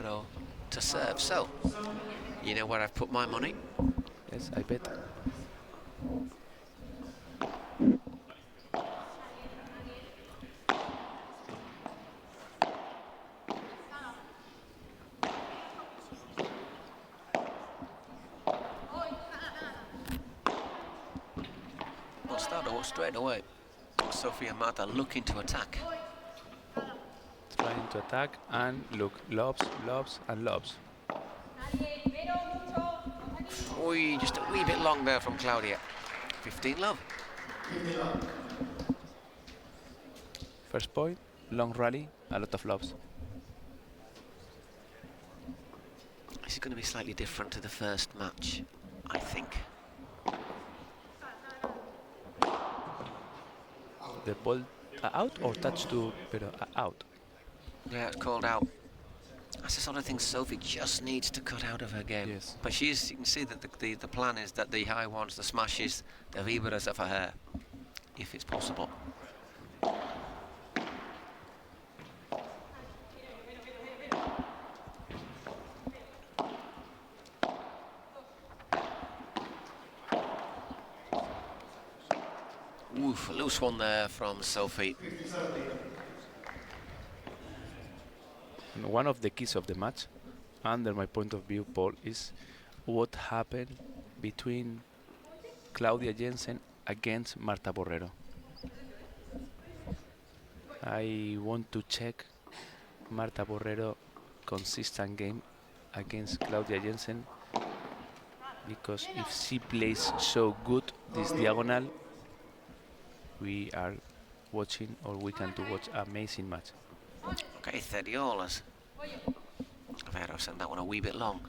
Borrero to serve. So, you know where I've put my money? Yes, I bet. Well, straight away. Sophie and Marta looking to attack. Trying to attack and look, lobs, lobs, and lobs. Oi, just a wee bit long there from Claudia. 15 love. First point, long rally, a lot of lobs. This is going to be slightly different to the first match, I think. The ball out or touch to, pero out. Yeah, it's called out. That's the sort of thing Sophie just needs to cut out of her game. Yes. But you can see that the plan is that the high ones, the smashes, the vibras are for her, if it's possible. Oof, a loose one there from Sophie. And one of the keys of the match, under my point of view, Paul, is what happened between Claudia Jensen against Marta Borrero. I want to check Marta Borrero consistent game against Claudia Jensen, because if she plays so good this diagonal, we are watching, or we can to watch amazing match. Okay, 30 allers. Vero sent that one a wee bit long.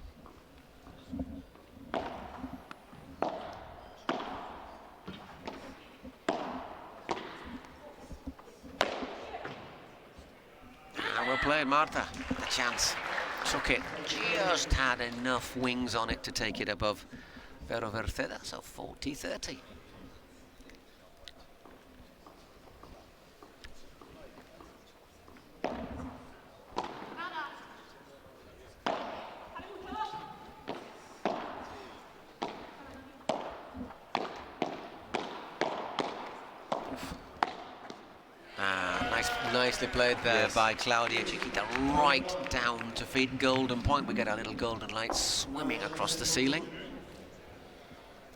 Well played, Marta. The chance. Took it. Just had enough wings on it to take it above Vero Virseda, so 40-30. Nicely played there by Claudia Chiquita, right down to feed Golden Point. We get our little golden light swimming across the ceiling.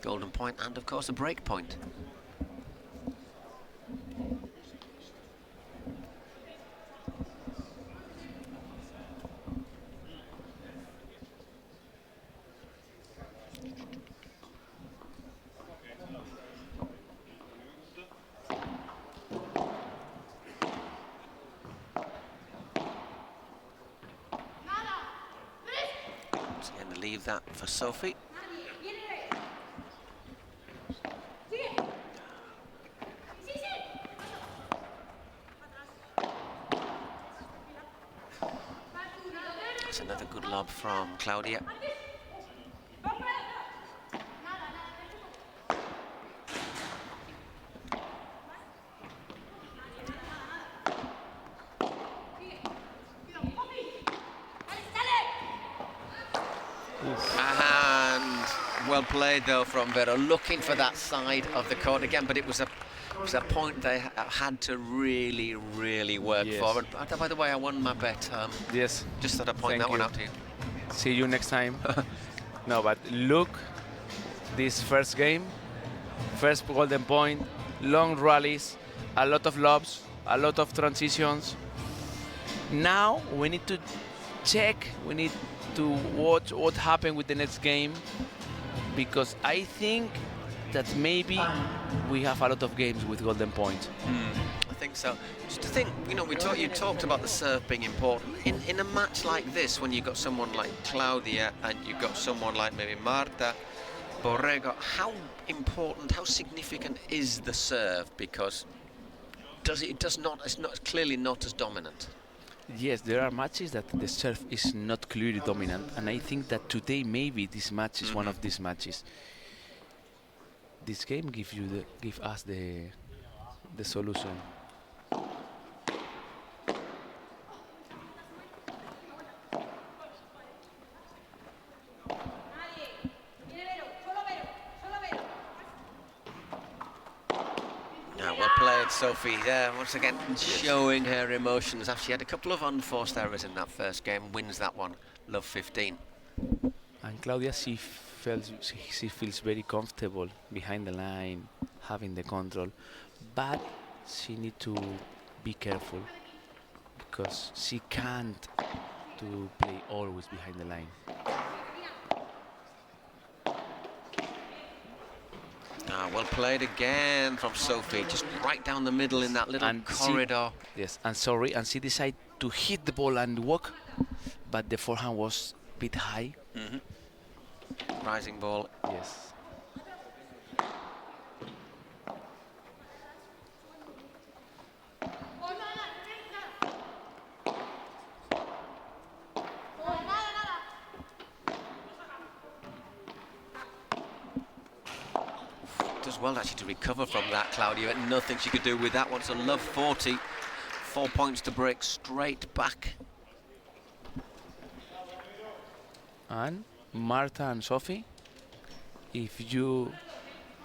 Golden Point and, of course, a break point. Leave that for Sophie. That's another good lob from Claudia. Well played though from Vero, looking for that side of the court again, but it was a point they had to really work for. And by the way, I won my bet. Yes. Just thought I'd point that one out to you. See you next time. No, but look, this first game, first golden point, long rallies, a lot of lobs, a lot of transitions. Now we need to check, we need to watch what happened with the next game, because I think that maybe we have a lot of games with golden points. I think so. Just to think, you know, you talked about the serve being important. In a match like this, when you've got someone like Claudia and you've got someone like maybe Marta, Borrero, how important, how significant is the serve? Because it's clearly not as dominant. Yes, there are matches that the serve is not clearly dominant, and I think that today maybe this match is one of these matches. This game give us the solution. Right, Sophie there, once again showing her emotions after she had a couple of unforced errors in that first game, wins that one, love 15. And Claudia, she feels very comfortable behind the line, having the control, but she need to be careful because she can't to play always behind the line. Well played again from Sophie, just right down the middle in that little corridor. Yes, and sorry, and she decided to hit the ball and walk, but the forehand was a bit high. Rising ball. Yes. Does well actually to recover from that, Claudia. Nothing she could do with that one, so love 40. 4 points to break straight back. And Marta and Sophie, if you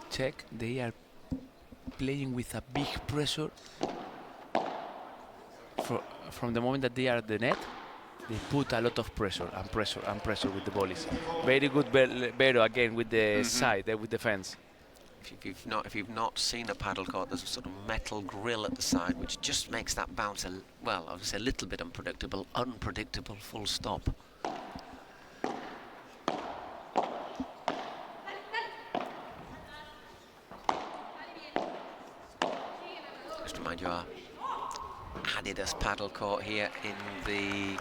check, they are playing with a big pressure. From the moment that they are at the net, they put a lot of pressure and pressure and pressure with the volleys. Very good Borrero again with the side, with the fence. If you've not seen a paddle court, there's a sort of metal grill at the side, which just makes that bounce well, I would say a little bit unpredictable, full stop. Just remind you, our Adidas paddle court here in the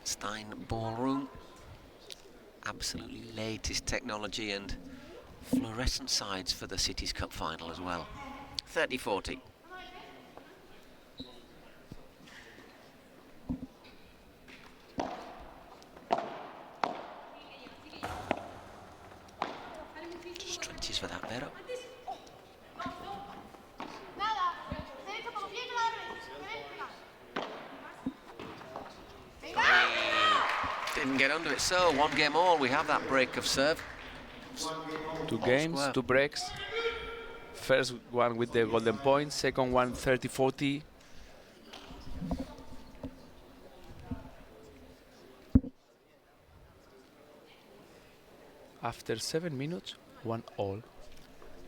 Hammerstein ballroom. Absolutely latest technology and fluorescent sides for the Cities Cup final as well. 30-40. Stretches for that, Vero. Didn't get under it, so 1 game all, we have that break of serve. 2 games, 2 breaks. First one with the golden point, second one 30-40. After 7 minutes, 1 all.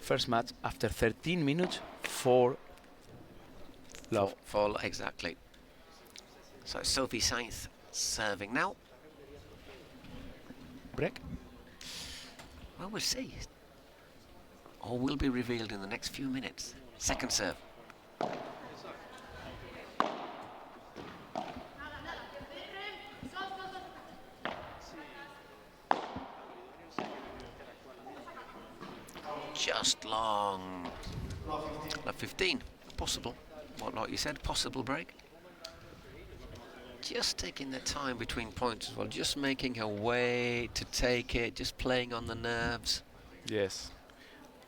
First match after 13 minutes, 4 love. 4, exactly. So Sophie Saiz serving now. Break? Well, we'll see. All will be revealed in the next few minutes. Second serve. Just long. 15. Possible. What like you said, possible break. Just taking the time between points as well, just making her way to take it, just playing on the nerves. Yes.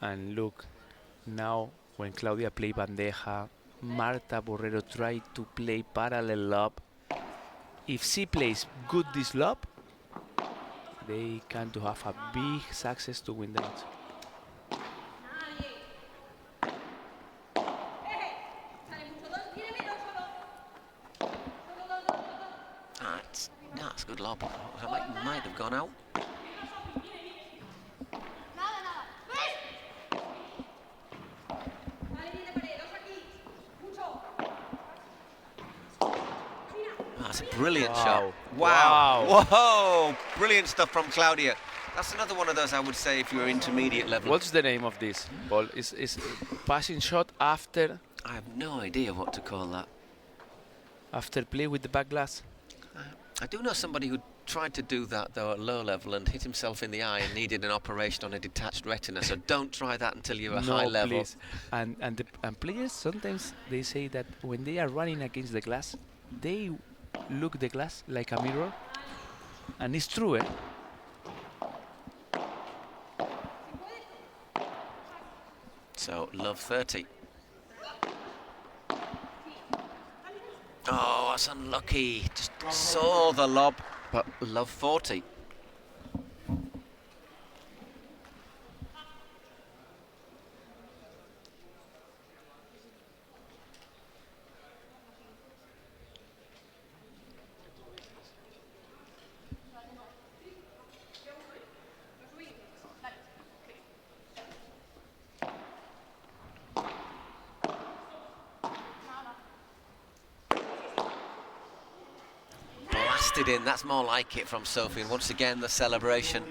And look, now when Claudia play bandeja, Marta Borrero try to play parallel lob. If she plays good this lob, they can to have a big success to win the match. That's a good lob. That might have gone out. That's a brilliant shot. Wow. Whoa! Brilliant stuff from Claudia. That's another one of those, I would say, if you're intermediate level. What's the name of this ball? Is passing shot after? I have no idea what to call that. After play with the back glass? I do know somebody who tried to do that, though, at low level and hit himself in the eye and needed an operation on a detached retina, so don't try that until you're at high level. Please. And players, sometimes they say that when they are running against the glass, they look the glass like a mirror, and it's true, eh? So, love 30. Oh, that's unlucky. Just saw the lob, but love 40. invested in. That's more like it from Sophie. And once again, the celebration.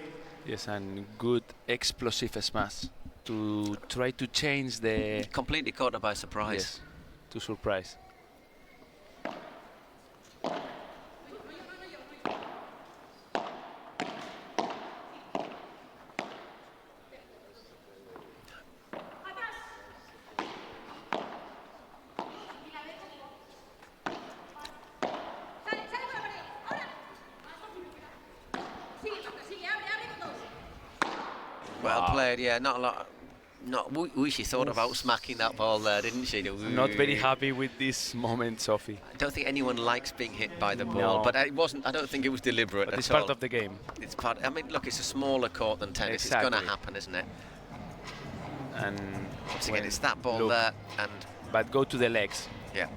Yes, and good explosive smash to try to change the... Completely caught her by surprise. Yes, to surprise. Well played, yeah, not a lot. She thought about smacking that ball there, didn't she? Not very happy with this moment, Sophie. I don't think anyone likes being hit by the ball, No. but it wasn't. I don't think it was deliberate But at it's all. part of the game. It's part. I mean, look, it's a smaller court than tennis. Exactly. It's going to happen, isn't it? And Once again, when- it's that ball look, there, and but go to the legs. yeah.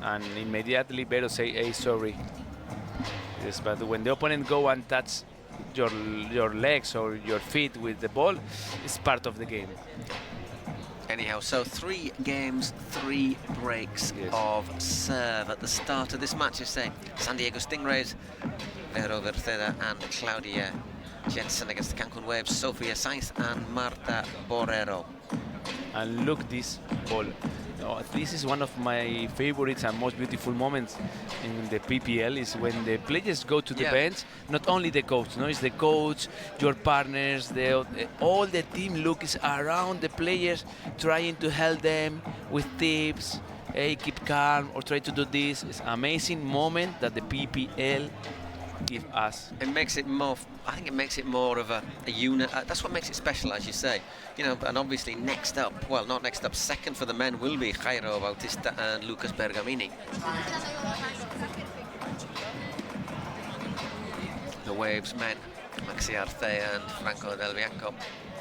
And immediately Vero say, hey, sorry. Yes, but when the opponent go and touch your legs or your feet with the ball, it's part of the game. Anyhow, so 3 games, 3 breaks Yes. of serve at the start of this match. You say San Diego Stingrays, Vero Virseda and Claudia Jensen against the Cancun Waves, Sofia Saiz and Marta Borrero. And look this ball. Oh, this is one of my favorites and most beautiful moments in the PPL is when the players go to the Yeah. bench, not only the coach, no, it's the coach, your partners, all the team look is around the players trying to help them with tips, hey, keep calm or try to do this. It's an amazing moment that the PPL give us. It makes it more, I think it makes it more of a unit. That's what makes it special, as you say. You know, and obviously next up, well, not next up, second for the men will be Jairo Bautista and Lucas Bergamini. The Waves men, Maxi Arce and Franco Del Bianco,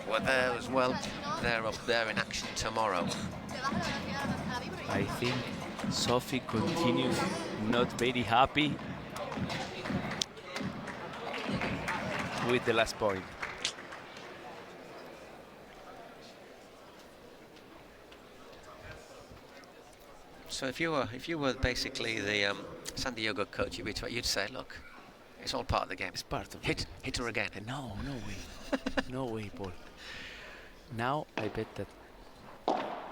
were there as well. They're up there in action tomorrow. I think Sophie continues not very happy with the last point. So if you were basically the San Diego coach, you'd say, look, it's all part of the game. It's part of Hit her again. No way. No way, Paul. Now I bet that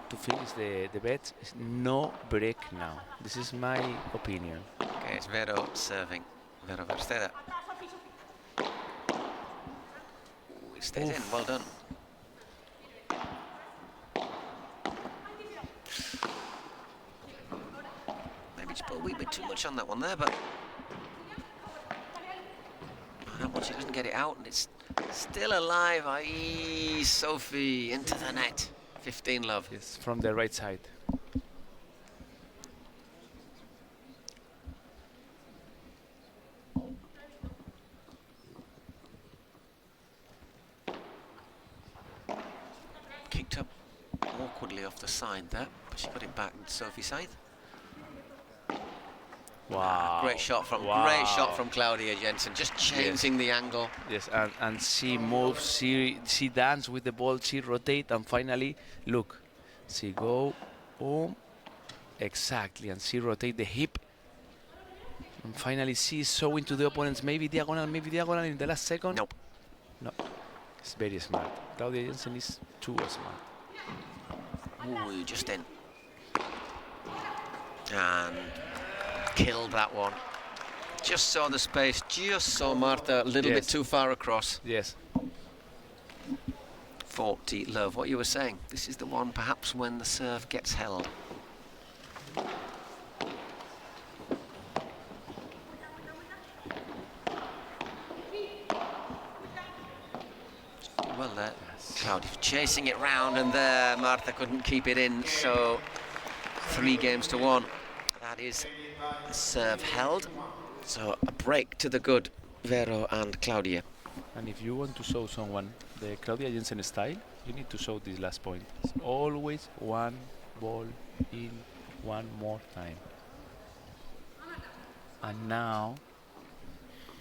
to finish the bet is no break now. This is my opinion. Okay, it's Vero serving. Vero Virseda. It stays in, well done. Maybe just put a wee bit too much on that one there, but once she doesn't get it out, and it's still alive. Aye, Sophie into the net. 15 love. Yes, from the right side. Kicked up awkwardly off the side there, but she got it back with Sophie Scythe. Wow. Great shot from Claudia Jensen, just changing the angle. Yes, and she moves, she dance with the ball, she rotate, and finally, look, she go, boom, exactly, and she rotate the hip, and finally she is showing to the opponents maybe diagonal in the last second. Nope. No, it's very smart. Claudia Jensen is too smart. Ooh, just in. And killed that one. Just saw the space, just saw Marta a little bit too far across. Yes. 40 love. What you were saying, this is the one perhaps when the serve gets held. Well there, Claudia chasing it round, and there Marta couldn't keep it in, so 3 games to 1. That is the serve held, so a break to the good, Vero and Claudia. And if you want to show someone the Claudia Jensen style, you need to show this last point. It's always one ball in, one more time. And now,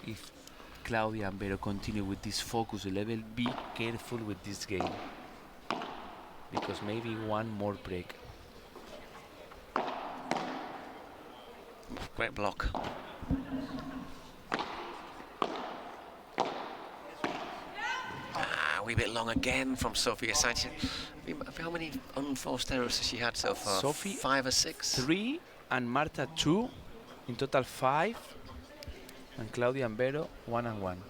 if Claudia and Vero continue with this focus level, be careful with this game. Because maybe one more break. Great block. wee bit long again from Sofia Saiz. How many unforced errors has she had so far? Sophie 5 or 6? 3 and Marta 2. In total 5. And Claudia and Vero 1 and 1.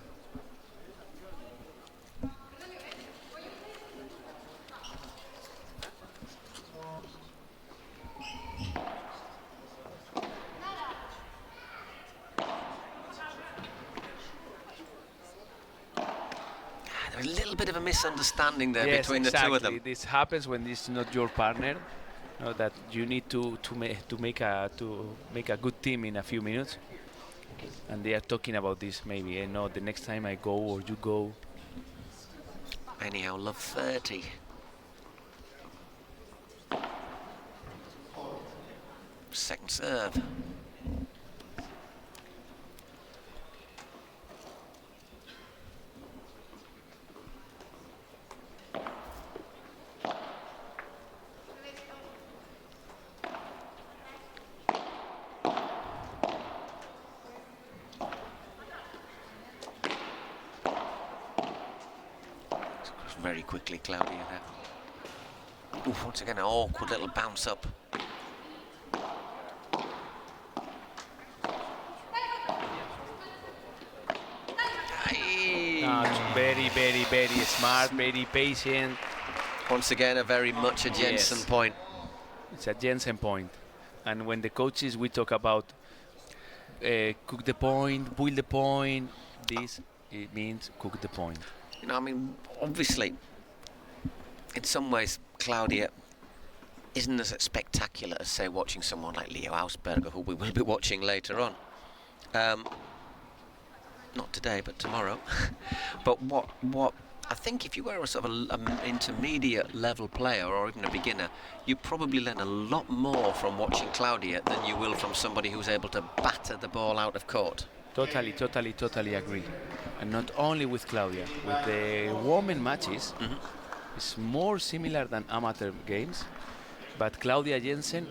A little bit of a misunderstanding there Yes, between exactly. the two of them. This happens when this is not your partner. That you need to make a good team in a few minutes, and they are talking about this. Maybe no, the next time I go or you go. Anyhow, love 30. Second serve. Very quickly, Claudia there. Ooh, once again, an awkward little bounce up. Very, very, very smart, very patient. Once again, a very much a Jensen point. It's a Jensen point. And when the coaches, we talk about cook the point, build the point, this, it means cook the point. You know, I mean, obviously, in some ways, Claudia isn't as spectacular as, say, watching someone like Leo Ausberger, who we will be watching later on. Not today, but tomorrow. But what I think, if you were a sort of an intermediate level player or even a beginner, you probably learn a lot more from watching Claudia than you will from somebody who's able to batter the ball out of court. Totally agree. And not only with Claudia, with the women matches, it's more similar than amateur games. But Claudia Jensen,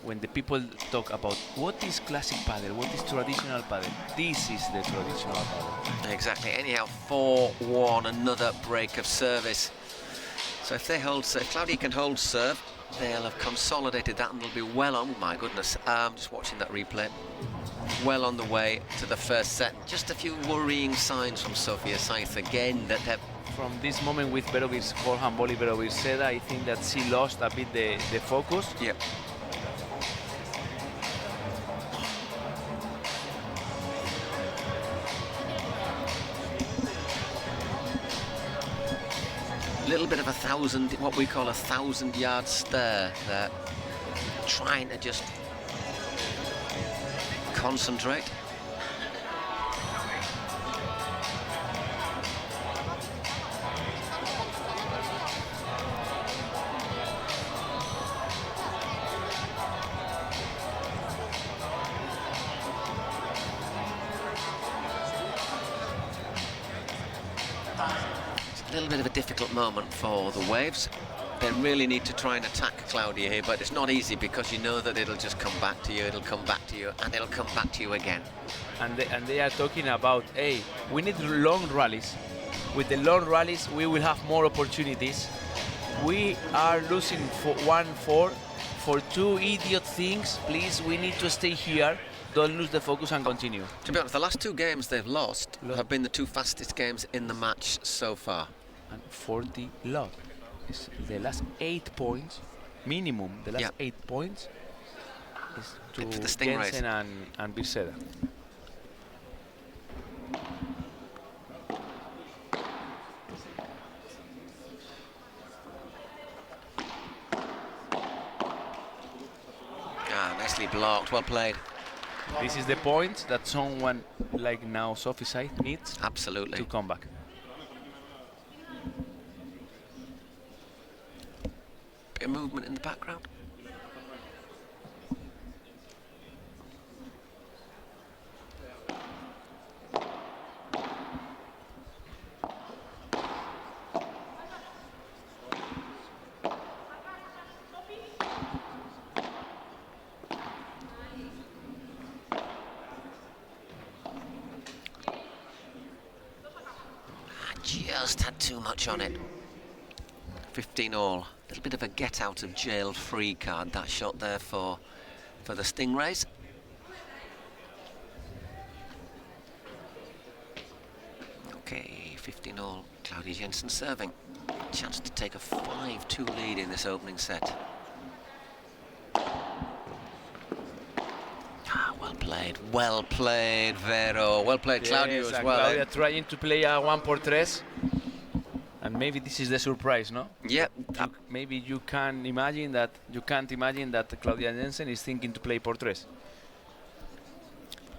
when the people talk about what is classic padel, what is traditional padel, this is the traditional padel. Exactly. Anyhow, 4-1, another break of service. So if they hold, if Claudia can hold serve, they'll have consolidated that and they'll be well on. My goodness, just watching that replay. Well on the way to the first set. Just a few worrying signs from Sofia Saiz again that they're... From this moment with Verovir's forehand volley, Virseda, I think that she lost a bit the focus. Yep. Little bit of what we call a 1,000-yard stare there. Trying to just concentrate. A little bit of a difficult moment for the Waves. They really need to try and attack Claudia here, but it's not easy because you know that it'll just come back to you, it'll come back to you, and it'll come back to you again. And they are talking about, hey, we need long rallies. With the long rallies, we will have more opportunities. We are losing for 1-4 for two idiot things. Please, we need to stay here. Don't lose the focus and continue. To be honest, the last two games they've lost have been the two fastest games in the match so far. And 40 love. It's the last 8 points, minimum, the last 8 points is to the Stingrays. Jensen and Virseda. Nicely blocked, well played. This is the point that someone like now Sophie Saiz needs Absolutely. to come back. Bit of movement in the background. just had too much on it. 15 all. A little bit of a get out of jail free card, that shot there for the Stingrays. Okay, 15 all. Claudia Jensen serving. Chance to take a 5-2 lead in this opening set. Well played, Vero. Well played, Claudio, yes, as well. Claudia trying to play a 1-3. And maybe this is the surprise, no? Yep. Maybe you can't imagine that Claudia Jensen is thinking to play por tres.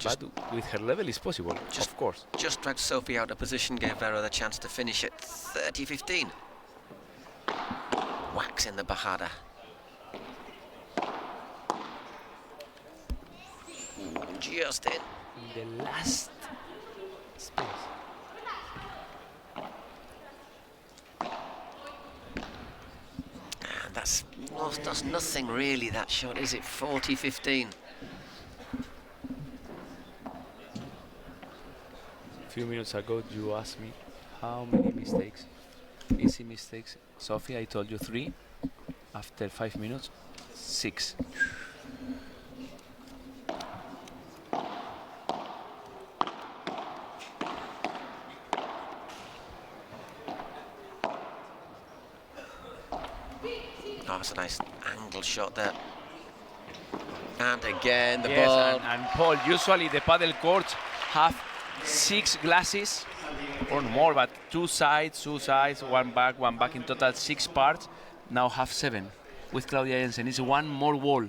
But with her level, it's possible, of course. Just dragged Sophie out of position, gave Vero the chance to finish it 30-15. Whacks in the Bajada. Just in. The last space. And that's nothing really, that shot, is it? 40-15. A few minutes ago, you asked me how many mistakes, easy mistakes. Sophie, I told you 3. After 5 minutes, 6. Oh, that's a nice angle shot there. And again, the yes, ball. And Paul, usually the paddle courts have 6 glasses or more, but two sides, one back, in total 6 parts. Now have 7 with Claudia Jensen. It's one more wall.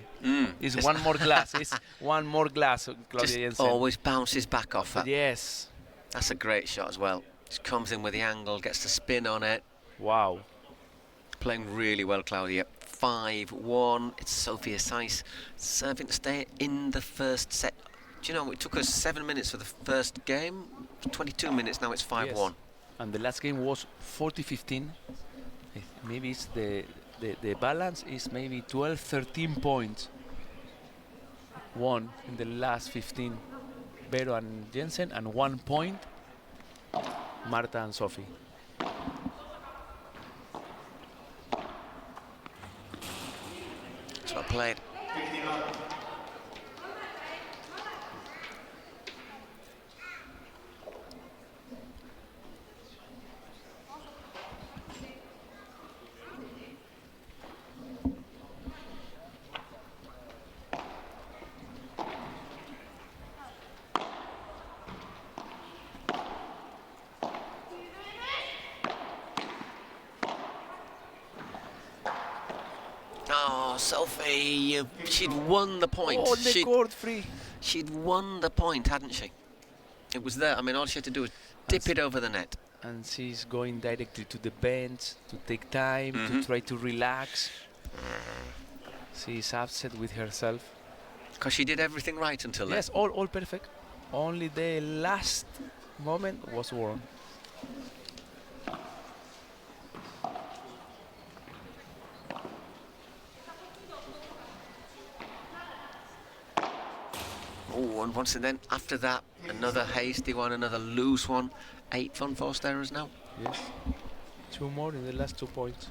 It's one more glass. It's one more glass, Claudia Just Jensen. always bounces back off that. Yes. That's a great shot as well. Just comes in with the angle, gets the spin on it. Wow. Playing really well, Claudia. 5-1. It's Sophia Saiz serving to stay in the first set. Do you know, it took us 7 minutes for the first game, 22 minutes, now it's 5-1. Yes. And the last game was 40-15. Maybe it's the balance is maybe 12, 13 points won in the last 15. Vero and Jensen, and 1 point Marta and Sophie. It's well played. Oh, Sophie, she'd won the point. Oh, the court free. She'd won the point, hadn't she? It was there. I mean, all she had to do was dip it over the net. And she's going directly to the bench to take time, to try to relax. She's upset with herself. Because she did everything right until then. Yes, all perfect. Only the last moment was wrong. Oh, and once and then after that, another hasty one, another loose one. 8 unforced errors now. Yes. 2 more in the last 2 points.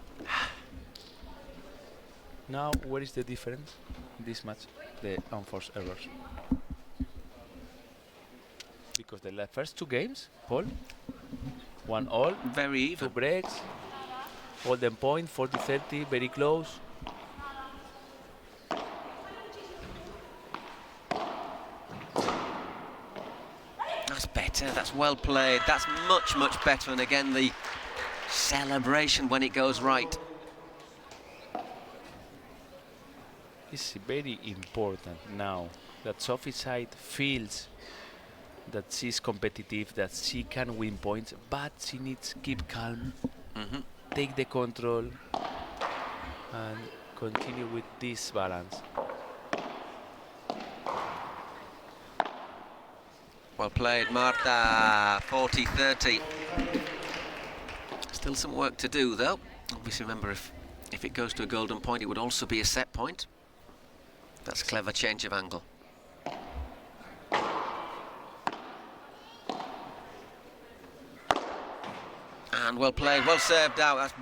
Now, where is the difference in this match? The unforced errors. Because the first 2 games, Paul, 1 all, Very even. 2 breaks, golden point, 40-30, very close. That's better, that's well played, that's much, much better. And again, the celebration when it goes right. It's very important now that Sophie's side feels that she's competitive, that she can win points, but she needs to keep calm, take the control, and continue with this balance. Well played, Marta. 40-30. Still some work to do, though. Obviously, remember, if it goes to a golden point, it would also be a set point. That's a clever change of angle. And well played, well served out. That's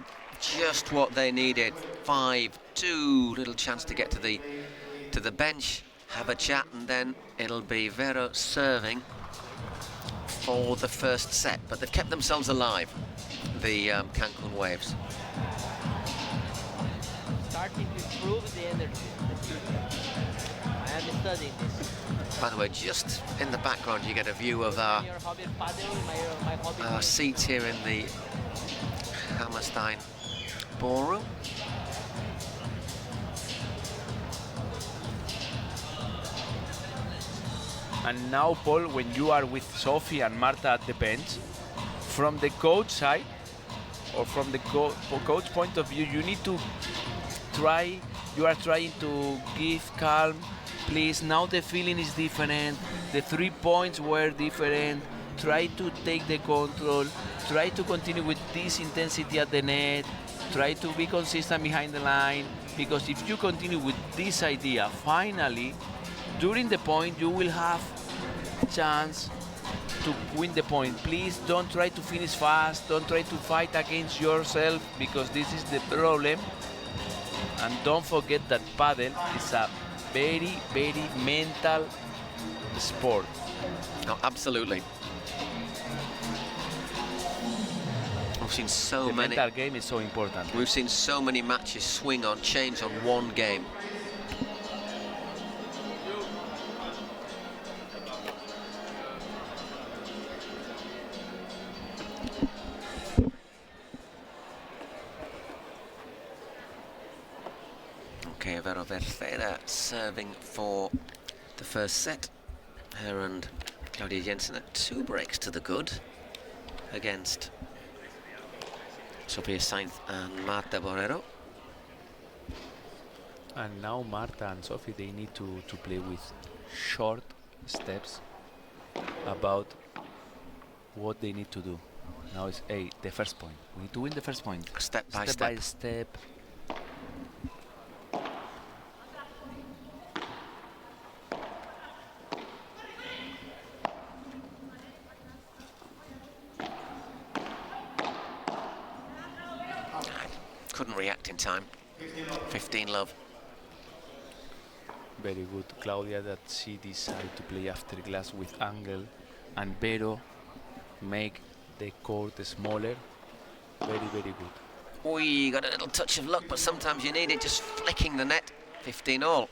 just what they needed. 5-2, little chance to get to the bench, have a chat, and then it'll be Vero serving for the first set. But they've kept themselves alive, the Cancun Waves. Starting to improve the energy. I am studying this. By the way, just in the background you get a view of our Your hobby Padel, my hobby. seats here in the Hammerstein ballroom. And now, Paul, when you are with Sophie and Marta at the bench, from the coach side, or from the coach point of view, you need to try, you are trying to give calm, please, now the feeling is different, the 3 points were different, try to take the control, try to continue with this intensity at the net, try to be consistent behind the line, because if you continue with this idea, finally, during the point, you will have chance to win the point. Please don't try to finish fast, don't try to fight against yourself, because this is the problem. And don't forget that Padel is a very, very mental sport. Oh, absolutely. We've seen so The many. mental game is so important. We've seen so many matches swing on, change on one game. Okay, Virseda serving for the first set. Her and Claudia Jensen at 2 breaks to the good against Sofia Saiz and Marta Borrero. And now Marta and Sophie, they need to play with short steps about what they need to do. Now it's the first point. We need to win the first point. Step by Step by step. Couldn't react in time. 15 love. Very good, Claudia, that she decided to play after glass with angle, and Vero make the court smaller. Very, very good. We got a little touch of luck, but sometimes you need it, just flicking the net. 15 all.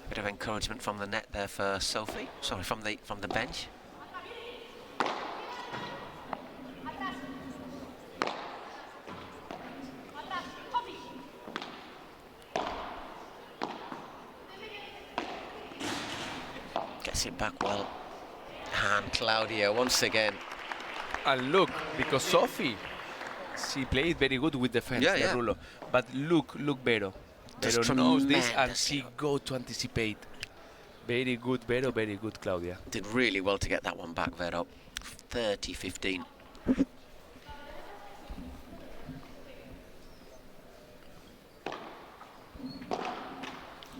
Bit of encouragement from the net there for Sophie. Sorry, from the bench. Gets it back well. And Claudia once again. And look, because Sophie, she played very good with defense, Yeah, the yeah. ruler. But look, Vero. Just Vero knows this, and tremendous, she yeah. go to anticipate. Very good, Vero, very good, Claudia. Did really well to get that one back, Vero. 30-15.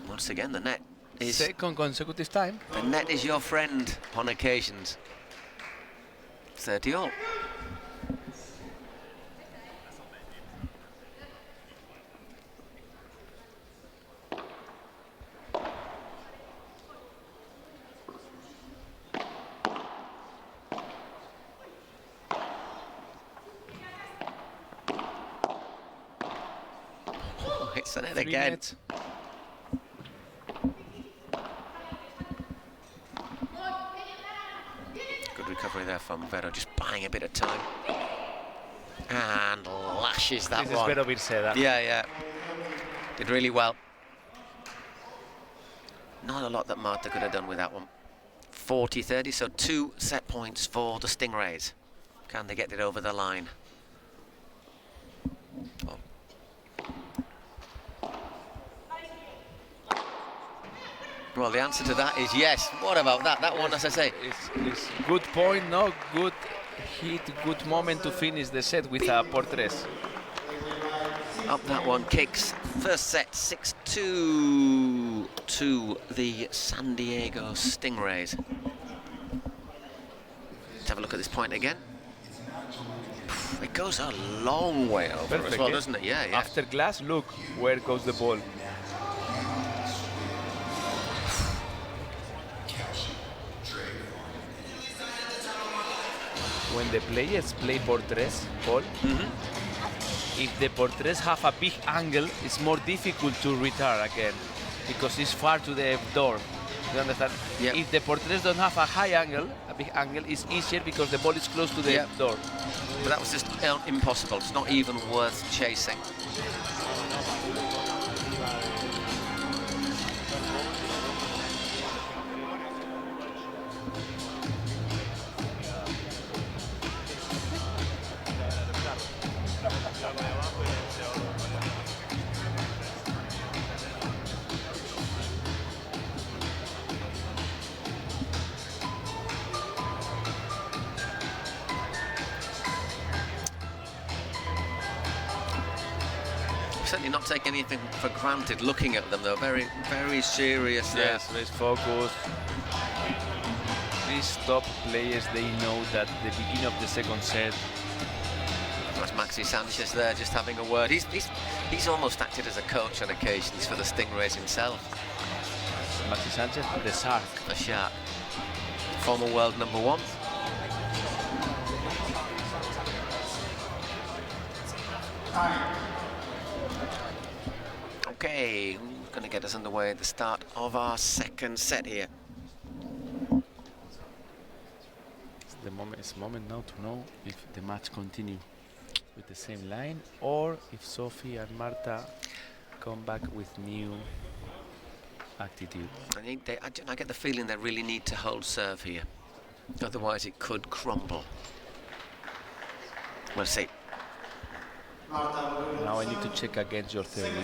Once again, the net is Second consecutive time. the net is your friend on occasions. 30 all. Oh, hits the net 3 again. nets. Good recovery there from Vero, just buying a bit of time. And lashes that This is one. Vero Virseda. Yeah, yeah. Did really well. Not a lot that Marta could have done with that one. 40-30, so 2 set points for the Stingrays. Can they get it over the line? Oh. Well, the answer to that is yes. What about that? That one, as I say, It's good point, no? Good hit, good moment to finish the set with a portress. up that one kicks. First set, 6-2 to the San Diego Stingrays. Let's have a look at this point again. It goes a long way over as Perfect, well, eh? doesn't it? Yeah, yeah. After glass, look where goes the ball. When the players play por tres, Paul, if the por tres have a big angle, it's more difficult to retard again because it's far to the door. You understand? Yep. If the por tres don't have a high angle, a big angle, it's easier because the ball is close to the Yep. door. But that was just impossible. It's not even worth chasing. Certainly not take anything for granted looking at them. They're very, very serious. Yes, let's focus. These top players, they know that the beginning of the second set. That's Maxi Sanchez there, just having a word. He's almost acted as a coach on occasions for the Stingrays himself. Maxi Sanchez, the shark. The shark. Former world #1. Okay, who's going to get us underway at the start of our second set here? It's moment now to know if the match continue with the same line or if Sophie and Marta come back with new attitude. I get the feeling they really need to hold serve here. Otherwise it could crumble. We'll see. Now I need to check against your theory.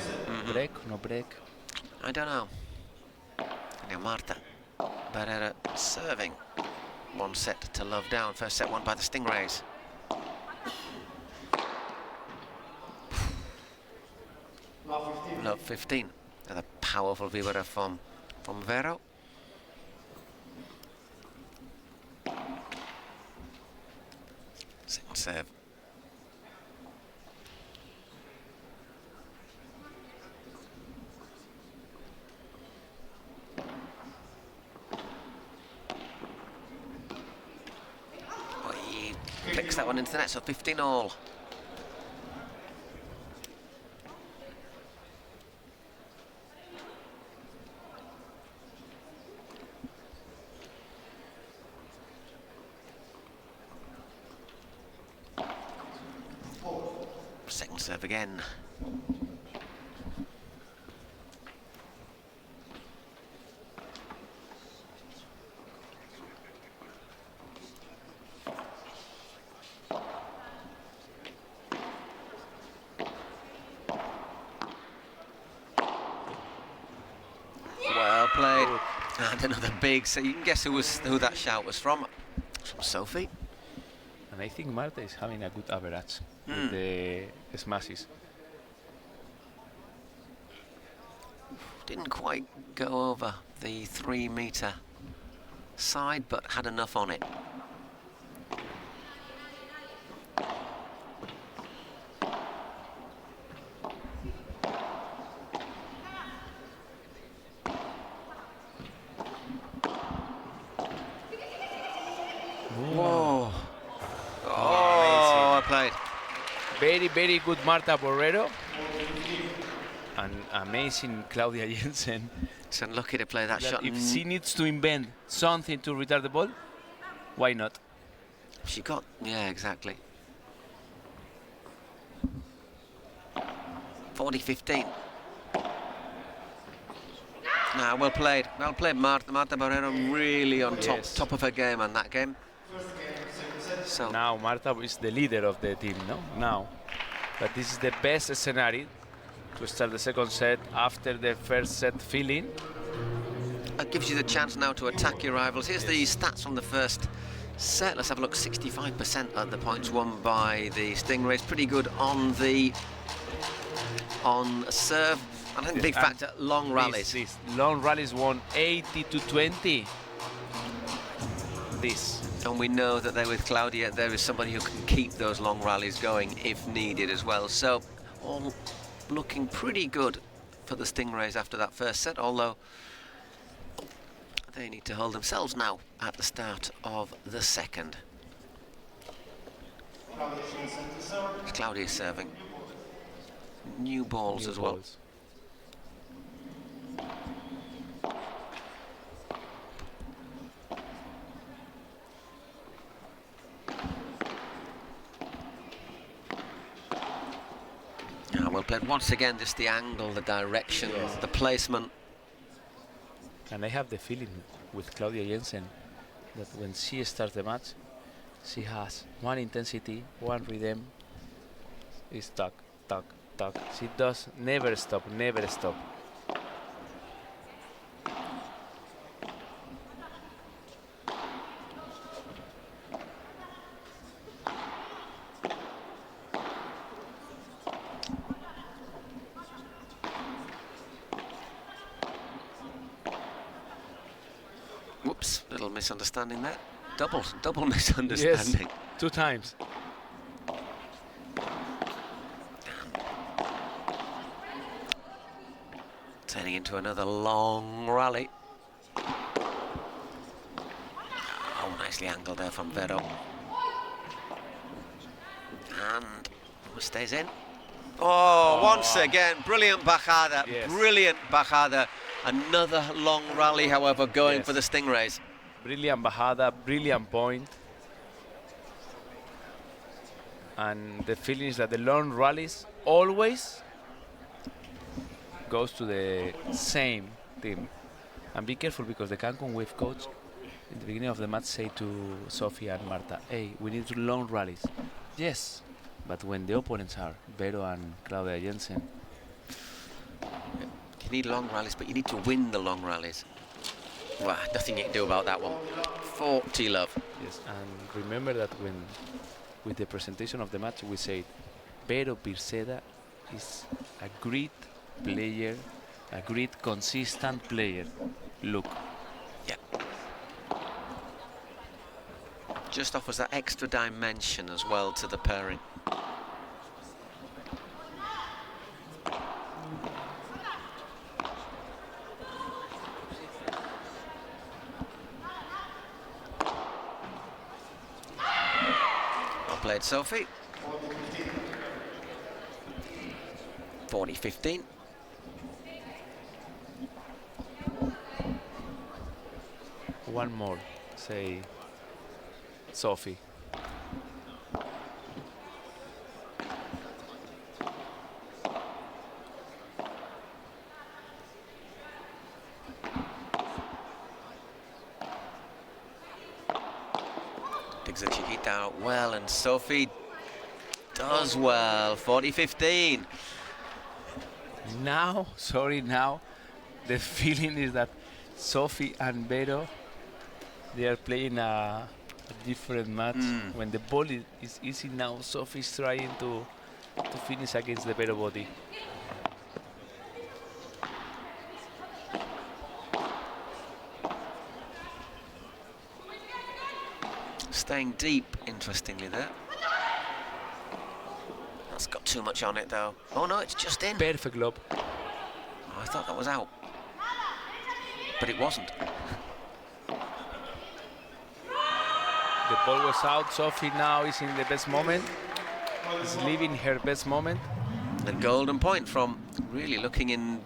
Break, no break? I don't know. Now Marta Borrero serving. One set to love down. First set won by the Stingrays. Love 15. Another powerful vibra from Vero. Second serve. Flicks that one into the net, so 15 all. Second serve again. Well played. And another big, so you can guess who that shout was from. It's from Sophie. And I think Marta is having a good average with the smashes. Didn't quite go over the 3-meter side, but had enough on it. Whoa. Oh, I played. Very, very good Marta Borrero. And amazing Claudia Jensen. It's unlucky to play that shot. If she needs to invent something to retard the ball, why not? She got, yeah, exactly. 40-15. Nah, well played. Well played, Marta Borrero, really on top of her game on that game. So now Marta is the leader of the team, no? Now. But this is the best scenario to start the second set after the first set feeling. that gives you the chance now to attack your rivals. Here's the stats from the first set. Let's have a look. 65% of the points won by the Stingrays. Pretty good on the serve. I think the big factor, long rallies. Long rallies won 80 to 20. This. And we know that there with Claudia, there is somebody who can keep those long rallies going if needed as well. So all looking pretty good for the Stingrays after that first set, although they need to hold themselves now at the start of the second. Claudia serving. New balls as well. Well played once again, just the angle, the direction, the placement. And I have the feeling with Claudia Jensen that when she starts the match, she has one intensity, one rhythm. It's tuck, tuck, tuck. She does never stop, never stop. Whoops, little misunderstanding there. Double misunderstanding. Yes, 2 times. Turning into another long rally. Oh, nicely angled there from Vero. And stays in. Oh, once again, brilliant bajada, Yes. brilliant bajada. Another long rally, however, going for the Stingrays. Brilliant bajada, brilliant point. And the feeling is that the long rallies always goes to the same team. And be careful because the Cancun wave coach in the beginning of the match say to Sofia and Marta, hey, we need long rallies. Yes, but when the opponents are Vero and Claudia Jensen, You need long rallies, but you need to win the long rallies. Well, nothing you can do about that one. 40 love. yes, and remember that when with the presentation of the match we said Vero Virseda is a great player, a great consistent player. Look, Yeah. Just offers that extra dimension as well to the pairing. Well played, Sophie. 40-15. one more, say Sophie. Digs the chiquita out well, and Sophie does well. 40-15. Now, now, the feeling is that Sophie and Vero, they are playing a different match. When the ball is easy now, Sophie's trying to finish against the Vero body. Staying deep, interestingly, there. That's got too much on it, though. Oh, no, it's just in. Perfect lob. Oh, I thought that was out. But it wasn't. The ball was out. Sophie now is in the best moment. Is living her best moment. The golden point from really looking in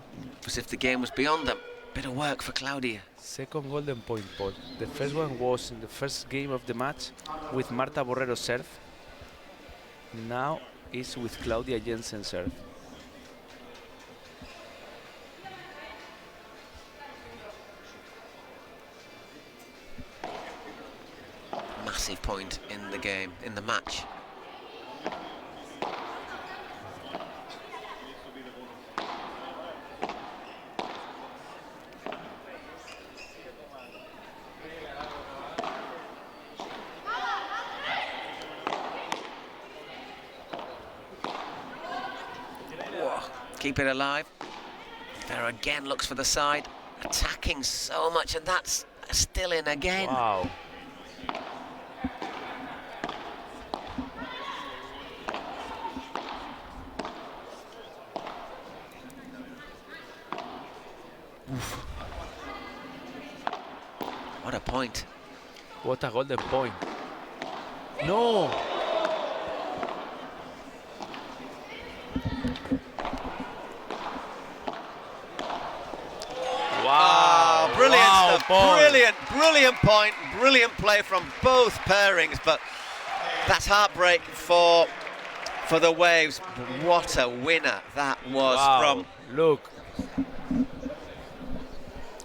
as if the game was beyond them. Bit of work for Claudia. Second golden point, Paul. The first one was in the first game of the match with Marta Borrero serve. Now is with Claudia Jensen serve. Massive point in the game, in the match. Keep it alive. There again looks for the side, attacking so much, and that's still in again. Wow. What a point. What a golden point. No! Wow! Brilliant wow, stuff. Paul. Brilliant point. Brilliant play from both pairings, but that's heartbreak for the Waves. What a winner that was Wow. Look.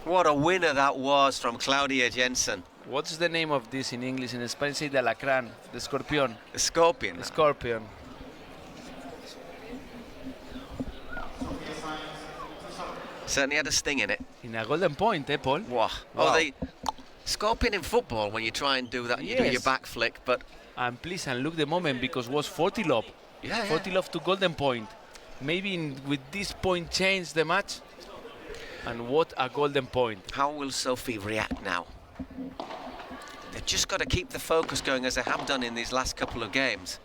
What a winner that was from Claudia Jensen. What's the name of this in English? In Spanish, say the alacrán, the scorpion. The Scorpion. The scorpion. Certainly had a sting in it. In a golden point, Paul? Wow. Oh, the Scorpion in football, when you try and do that, you do your Yes. back flick, but And please, and look the moment, because was 40 lob. yeah, 40 love to golden point. Maybe with this point change the match. And what a golden point. how will Sophie react now? They've just got to keep the focus going as they have done in these last couple of games,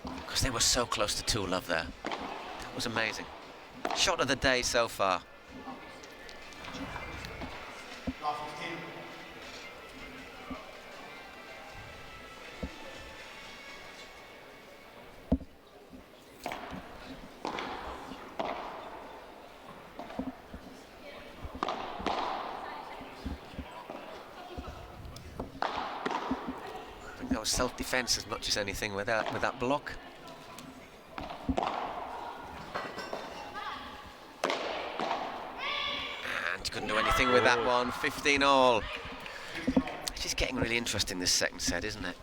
because they were so close to 2-love there. That was amazing. Shot of the day so far. I think that was self-defense as much as anything with that block. And couldn't do anything with that one. 15-all. It's just getting really interesting this second set, isn't it?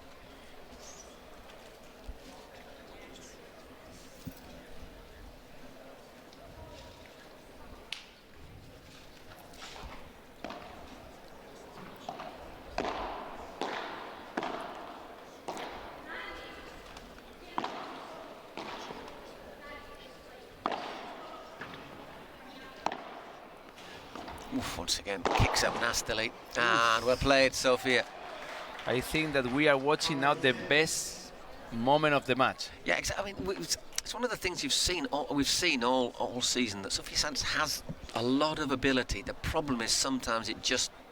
Oof, once again, kicks up nastily. And well played, Sophia. I think that we are watching now the best moment of the match. Yeah, exactly. I mean, it's one of the things we've seen all season, that Sophia Saiz has a lot of ability. The problem is sometimes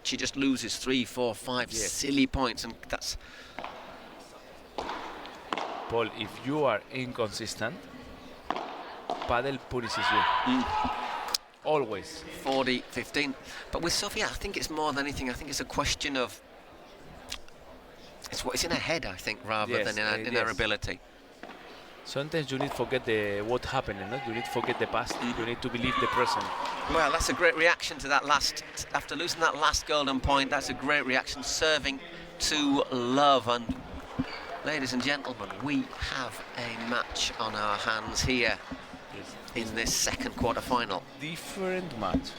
she just loses 3, 4, 5 Yes. silly points, and that's Paul, if you are inconsistent, Padel punishes you. Always. 40-15. But with Sophia, I think it's more than anything. I think it's a question of it's in her head, I think, rather Yes, than in her yes. ability. Sometimes you need to forget what happened, no? You need to forget the past. You need to believe the present. Well, that's a great reaction to that after losing that last golden point. That's a great reaction, serving to love. And ladies and gentlemen, we have a match on our hands here in this second quarter-final. Different match.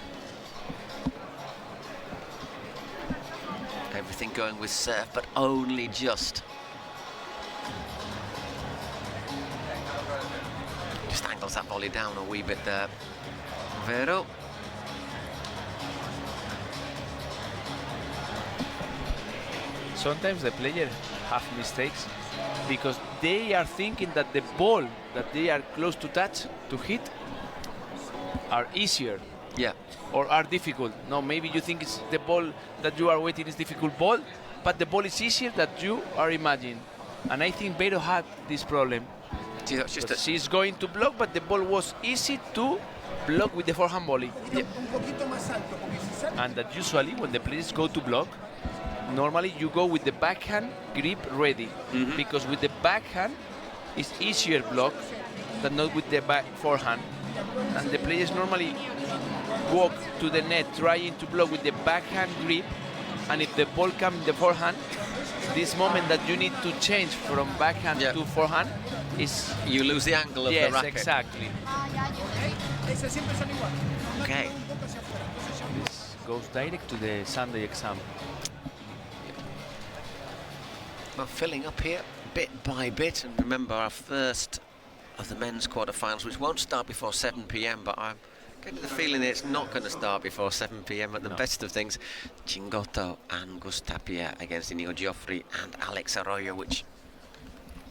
Everything going with serve, but only just. Just angles that volley down a wee bit there. Vero. Sometimes the player have mistakes because they are thinking that the ball that they are close to touch, to hit, are easier Yeah. or are difficult. No, maybe you think it's the ball that you are waiting is difficult ball, but the ball is easier that you are imagining. And I think Vero had this problem. See, that's just a, She's going to block, but the ball was easy to block with the forehand volley. yeah. And that usually when the players go to block, normally you go with the backhand grip ready, because with the backhand it's easier block than not with the back forehand. And the players normally walk to the net trying to block with the backhand grip, and if the ball comes in the forehand, this moment that you need to change from backhand Yeah. to forehand is You lose the angle of the yes, racket. exactly. Okay. This goes direct to the Sunday exam. Well, filling up here bit by bit, and remember our first of the men's quarterfinals, which won't start before 7 p.m. But I'm getting the feeling it's not going to start before 7 p.m. At the best of things, Chingotto and Gus Tapia against Inigo Joffrey and Alex Arroyo, which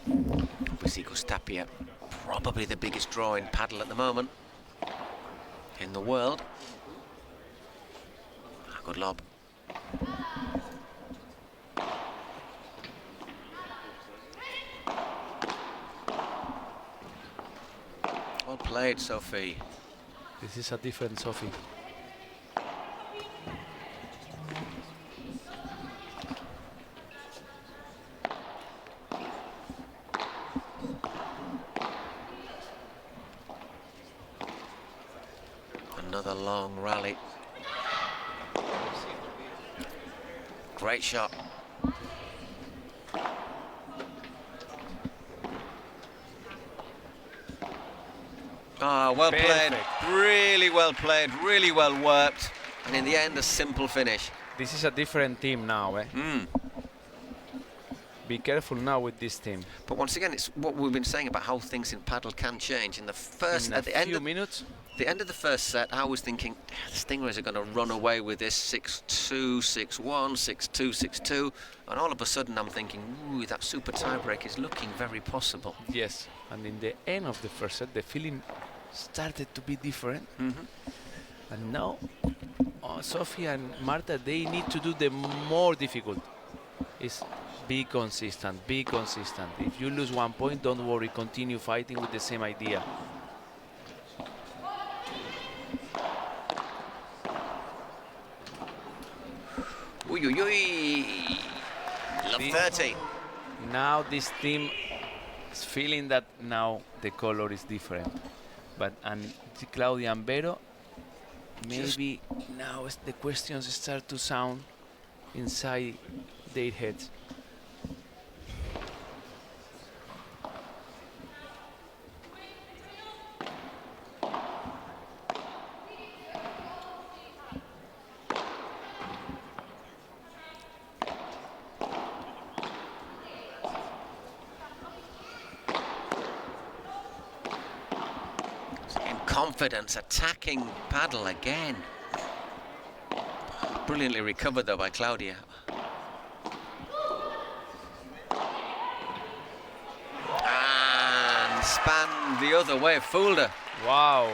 we see Gus Tapia probably the biggest draw in paddle at the moment in the world. Good lob. played, Sophie. This is a different Sophie. Another long rally. Great shot. Ah, well played. Really well played, really well worked. And in the end, a simple finish. This is a different team now, eh? Mm. Be careful now with this team. But once again, it's what we've been saying about how things in paddle can change. In the first, In at the end few of minutes. the end of the first set, I was thinking the Stingrays are going to run away with this 6-2, 6-1, 6-2, 6-2, and all of a sudden I'm thinking, ooh, that super tiebreak is looking very possible. Yes, and in the end of the first set, the feeling started to be different. And now, Sophie and Marta, they need to do the more difficult. Is be consistent, be consistent. If you lose 1 point, don't worry, continue fighting with the same idea. Uy, uy, uy. Love 30. Now this team is feeling that now the color is different. But and Claudia and Vero, maybe now the questions start to sound inside their heads. Confidence, attacking paddle again. Brilliantly recovered though by Claudia. And span the other way, fooled her. Wow.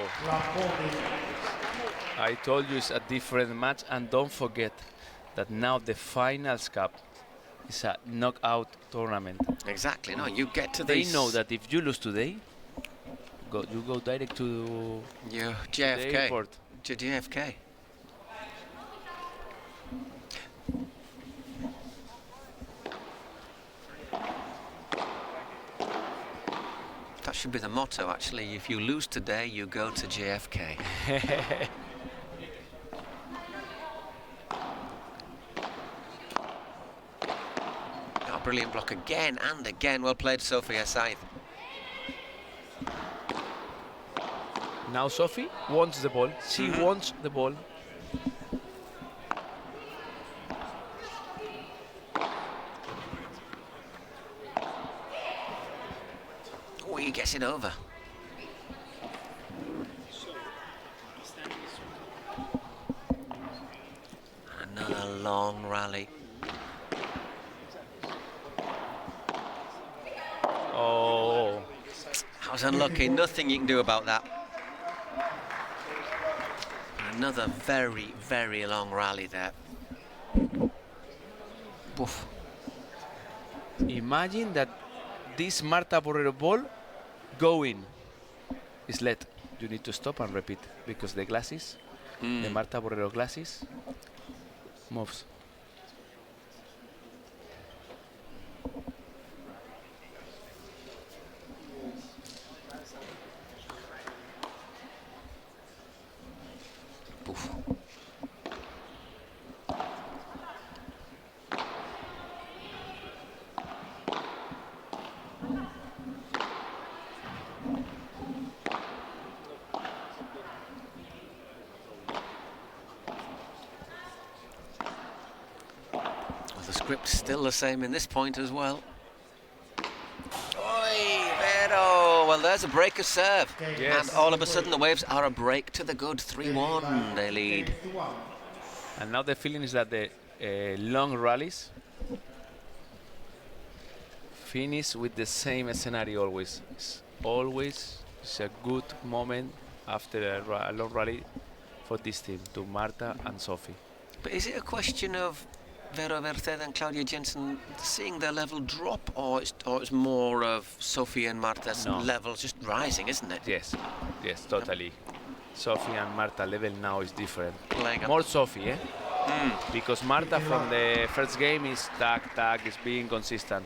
I told you it's a different match, and don't forget that now the Finals Cup is a knockout tournament. Exactly, no, you get to They these. know that if you lose today, you go direct to Yeah, the JFK. airport. To JFK. That should be the motto, actually. If you lose today, you go to JFK. Oh, brilliant block again and again. Well played, Sophia Saiz. Now Sophie wants the ball. She wants the ball. Oh, he gets it over. Another long rally. Oh, That was unlucky. Nothing you can do about that. Another very, very long rally there. Oof. imagine that this Marta Borrero ball going is let. You need to stop and repeat because the glasses, the Marta Borrero glasses, moves. Oof. Well, the script's still the same in this point as well. Oi, Vero! Well, there's a break of serve. Yes. And all of a sudden the Waves are a break to the good. 3-1 they lead. And now the feeling is that the long rallies finish with the same scenario always. It's a good moment after a long rally for this team, to Marta and Sophie. But is it a question of Vero Virseda and Claudia Jensen seeing their level drop, or it's more of Sophie and Marta's level just rising, isn't it? Yes, yes, totally. Sophie and Marta level now is different. Playing up. More Sophie, eh? Because Marta from the first game is tag, is being consistent.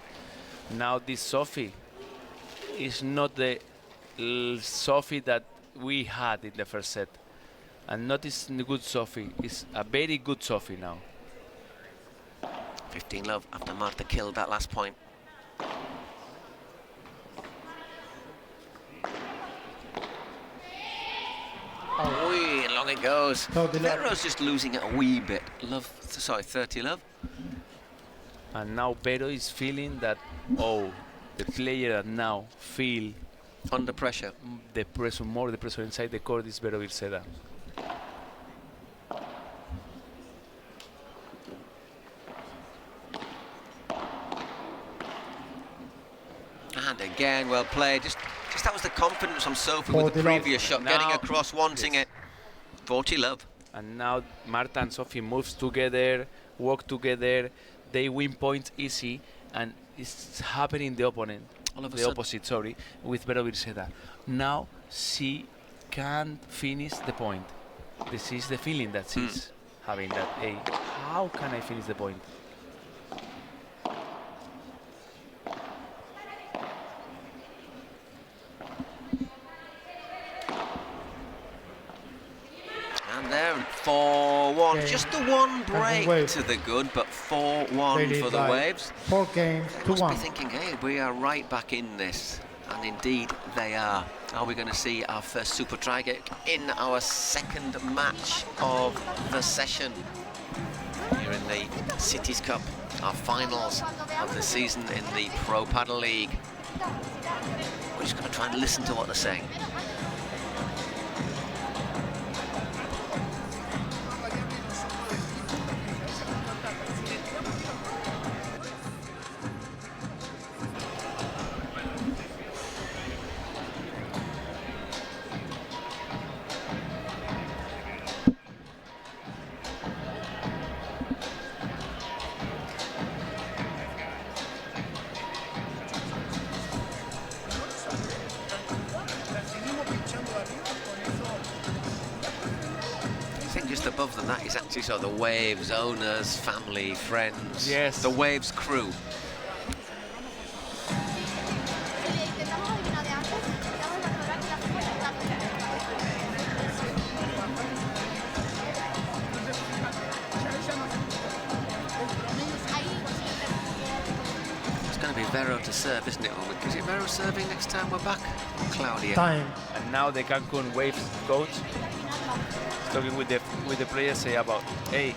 Now this Sophie is not the Sophie that we had in the first set. And not is good Sophie, it's a very good Sophie now. 15 love after Marta killed that last point. Wee, and long it goes. Vero's just losing it a wee bit. 30 love. And now Vero is feeling that, oh, the player that now feel under pressure. The pressure inside the court is Vero Virseda. And again, well played. Just that was the confidence from Sophie with the previous shot, now, getting across, wanting it. 40 love. And now Marta and Sophie moves together, work together. They win points easy, and it's happening the opponent. Opposite, with Vero Virseda. Now she can't finish the point. This is the feeling that she's having. That, hey, how can I finish the point? And there, 4-1. Just the one break to the good, but 4-1 for the Waves. 4 games to 1. Must be thinking, hey, we are right back in this. And indeed, they are. Are we going to see our first super try kick in our second match of the session here in the Cities Cup, our finals of the season in the Pro Padel League? We're just going to try and listen to what they're saying. Just above them, that is actually the Waves owners, family, friends. Yes. The Waves crew. It's going to be Vero to serve, isn't it? Is it Vero serving next time we're back? Claudia. Time. And now the Cancun Waves coach talking with the players, say about, hey,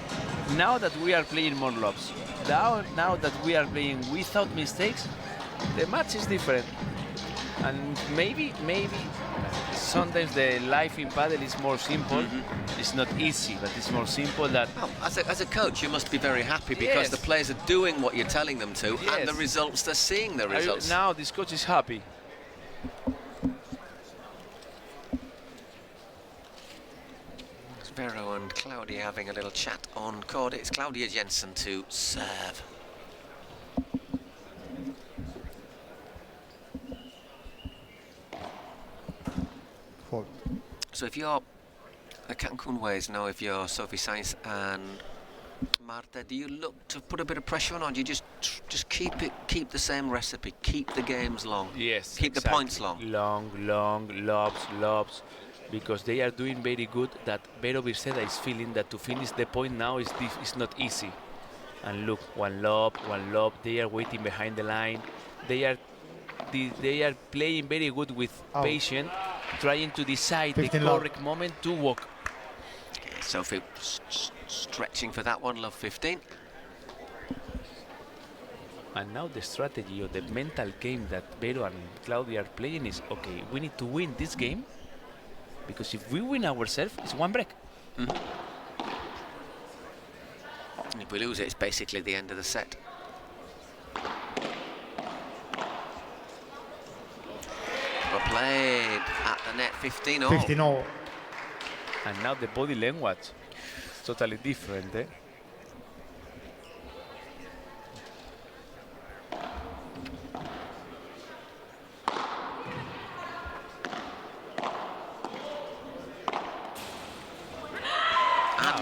now that we are playing more lobs, now that we are playing without mistakes, the match is different. And maybe sometimes the life in padel is more simple. It's not easy, but it's more simple. That well, as a coach, you must be very happy because the players are doing what you're telling them to, and the results, they're seeing the results. Now this coach is happy. Vero and Claudia having a little chat on court. It's Claudia Jensen to serve. Fold. So if you're the Cancun Waves now, if you're Sophie Saiz and Marta, do you look to put a bit of pressure on, or do you just keep the same recipe, keep the games long? Yes, keep the points long. Long, lobs. Because they are doing very good. That Vero Virseda is feeling that to finish the point now is not easy. And look, one lob. They are waiting behind the line. They are playing very good with patience, trying to decide the correct moment to walk. Okay, Sophie stretching for that one, love 15. And now the strategy or the mental game that Vero and Claudia are playing is, okay, we need to win this game. Because if we win ourselves, it's one break. And if we lose it, it's basically the end of the set. Well played at the net, 15-all. 15-all. And now the body language is totally different.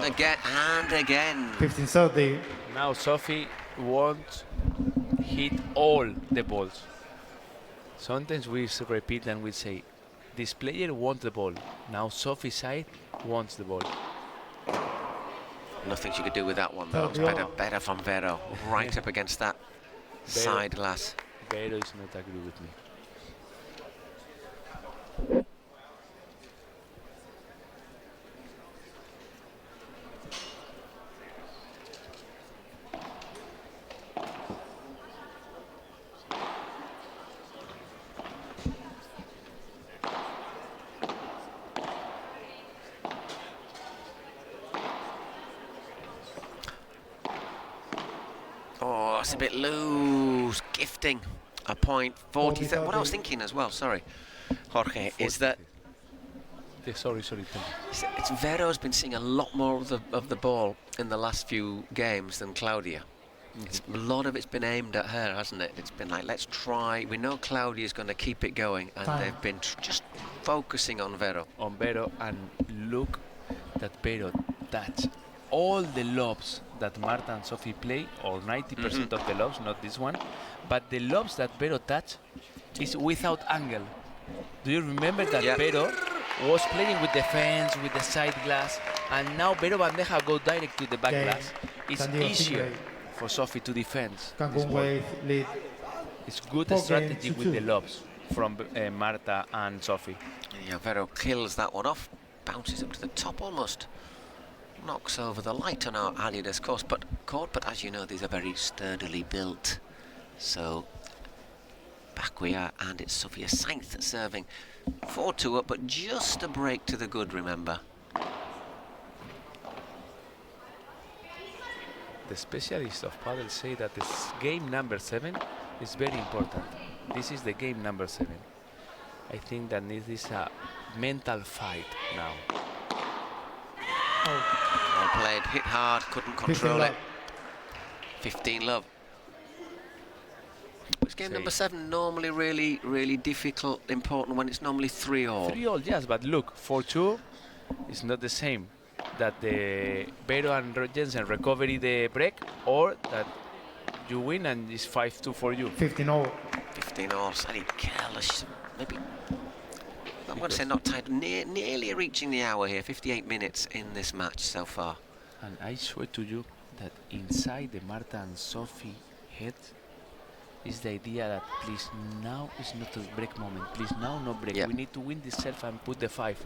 And again, and again. 15-30. Now Sophie won't hit all the balls. Sometimes we repeat and we say, this player wants the ball. Now Sophie's side wants the ball. Nothing she could do with that one, though. It's better from Vero. Right up against that side glass. Vero is not agree with me. Oh, it's a bit loose. Gifting a point. 40. What I was thinking as well, sorry, Jorge, is that Sorry, tell me. it's Vero's been seeing a lot more of the ball in the last few games than Claudia. A lot of it's been aimed at her, hasn't it? It's been like, let's try. We know Claudia's going to keep it going, and they've been just focusing on Vero. On Vero, and look that Vero touch all the lobs that Marta and Sophie play, or 90% of the lobs, not this one, but the lobs that Vero touch is without angle. Do you remember that Vero was playing with the fence, with the side glass, and now Vero Bandeja go direct to the back glass. It's easier for Sophie to defend. Cancun Wave lead. It's good strategy with the lobs from Marta and Sophie. Yeah, Vero kills that one off, bounces up to the top almost. Knocks over the light on our Alidas court, but as you know, these are very sturdily built. So back we are, and it's Sophia Saiz serving. 4-2 up, but just a break to the good, remember. The specialists of Padel say that this game number 7 is very important. This is the game number 7. I think that this is a mental fight now. Well played, hit hard, couldn't control it. 15 love. It's game number 7 normally really difficult, important when it's normally 3-all. 3-all, yes, but look, 4-2 is not the same that the Borrero and Jensen recover the break, or that you win and it's 5-2 for you. 15-all. 15-all, slightly careless, maybe. I'm going to say not tied, nearly reaching the hour here, 58 minutes in this match so far. And I swear to you that inside the Marta and Sophie head is the idea that please now is not a break moment, please now no break. We need to win this self and put the 5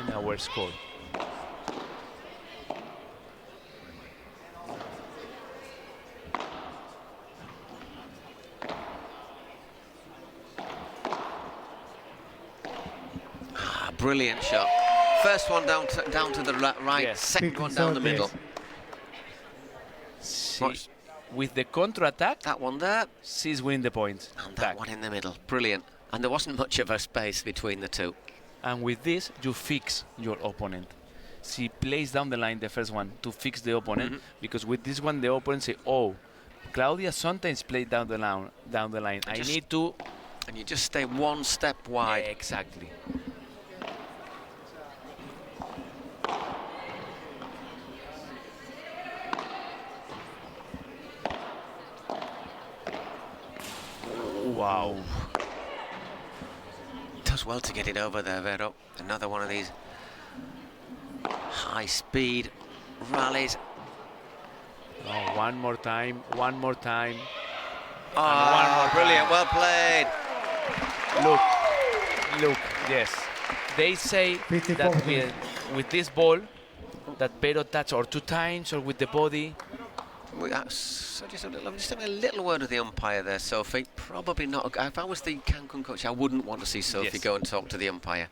in our score. Brilliant shot. First one down to the right, second one down the middle. With the counter-attack, that one there, she's winning the points. And that one in the middle, brilliant. And there wasn't much of a space between the two. And with this, you fix your opponent. She plays down the line the first one to fix the opponent, because with this one, the opponent say, oh, Claudia sometimes plays down the line. I need to... And you just stay one step wide. Yeah, exactly. Wow. Does well to get it over there, Vero. Another one of these high-speed rallies. Oh, one more time. Oh, one more, brilliant, well played. Look, yes. They say that with this ball, that Vero touch or 2 times or with the body. So just a little word with the umpire there, Sophie. Probably not. If I was the Cancun coach, I wouldn't want to see Sophie go and talk to the umpire,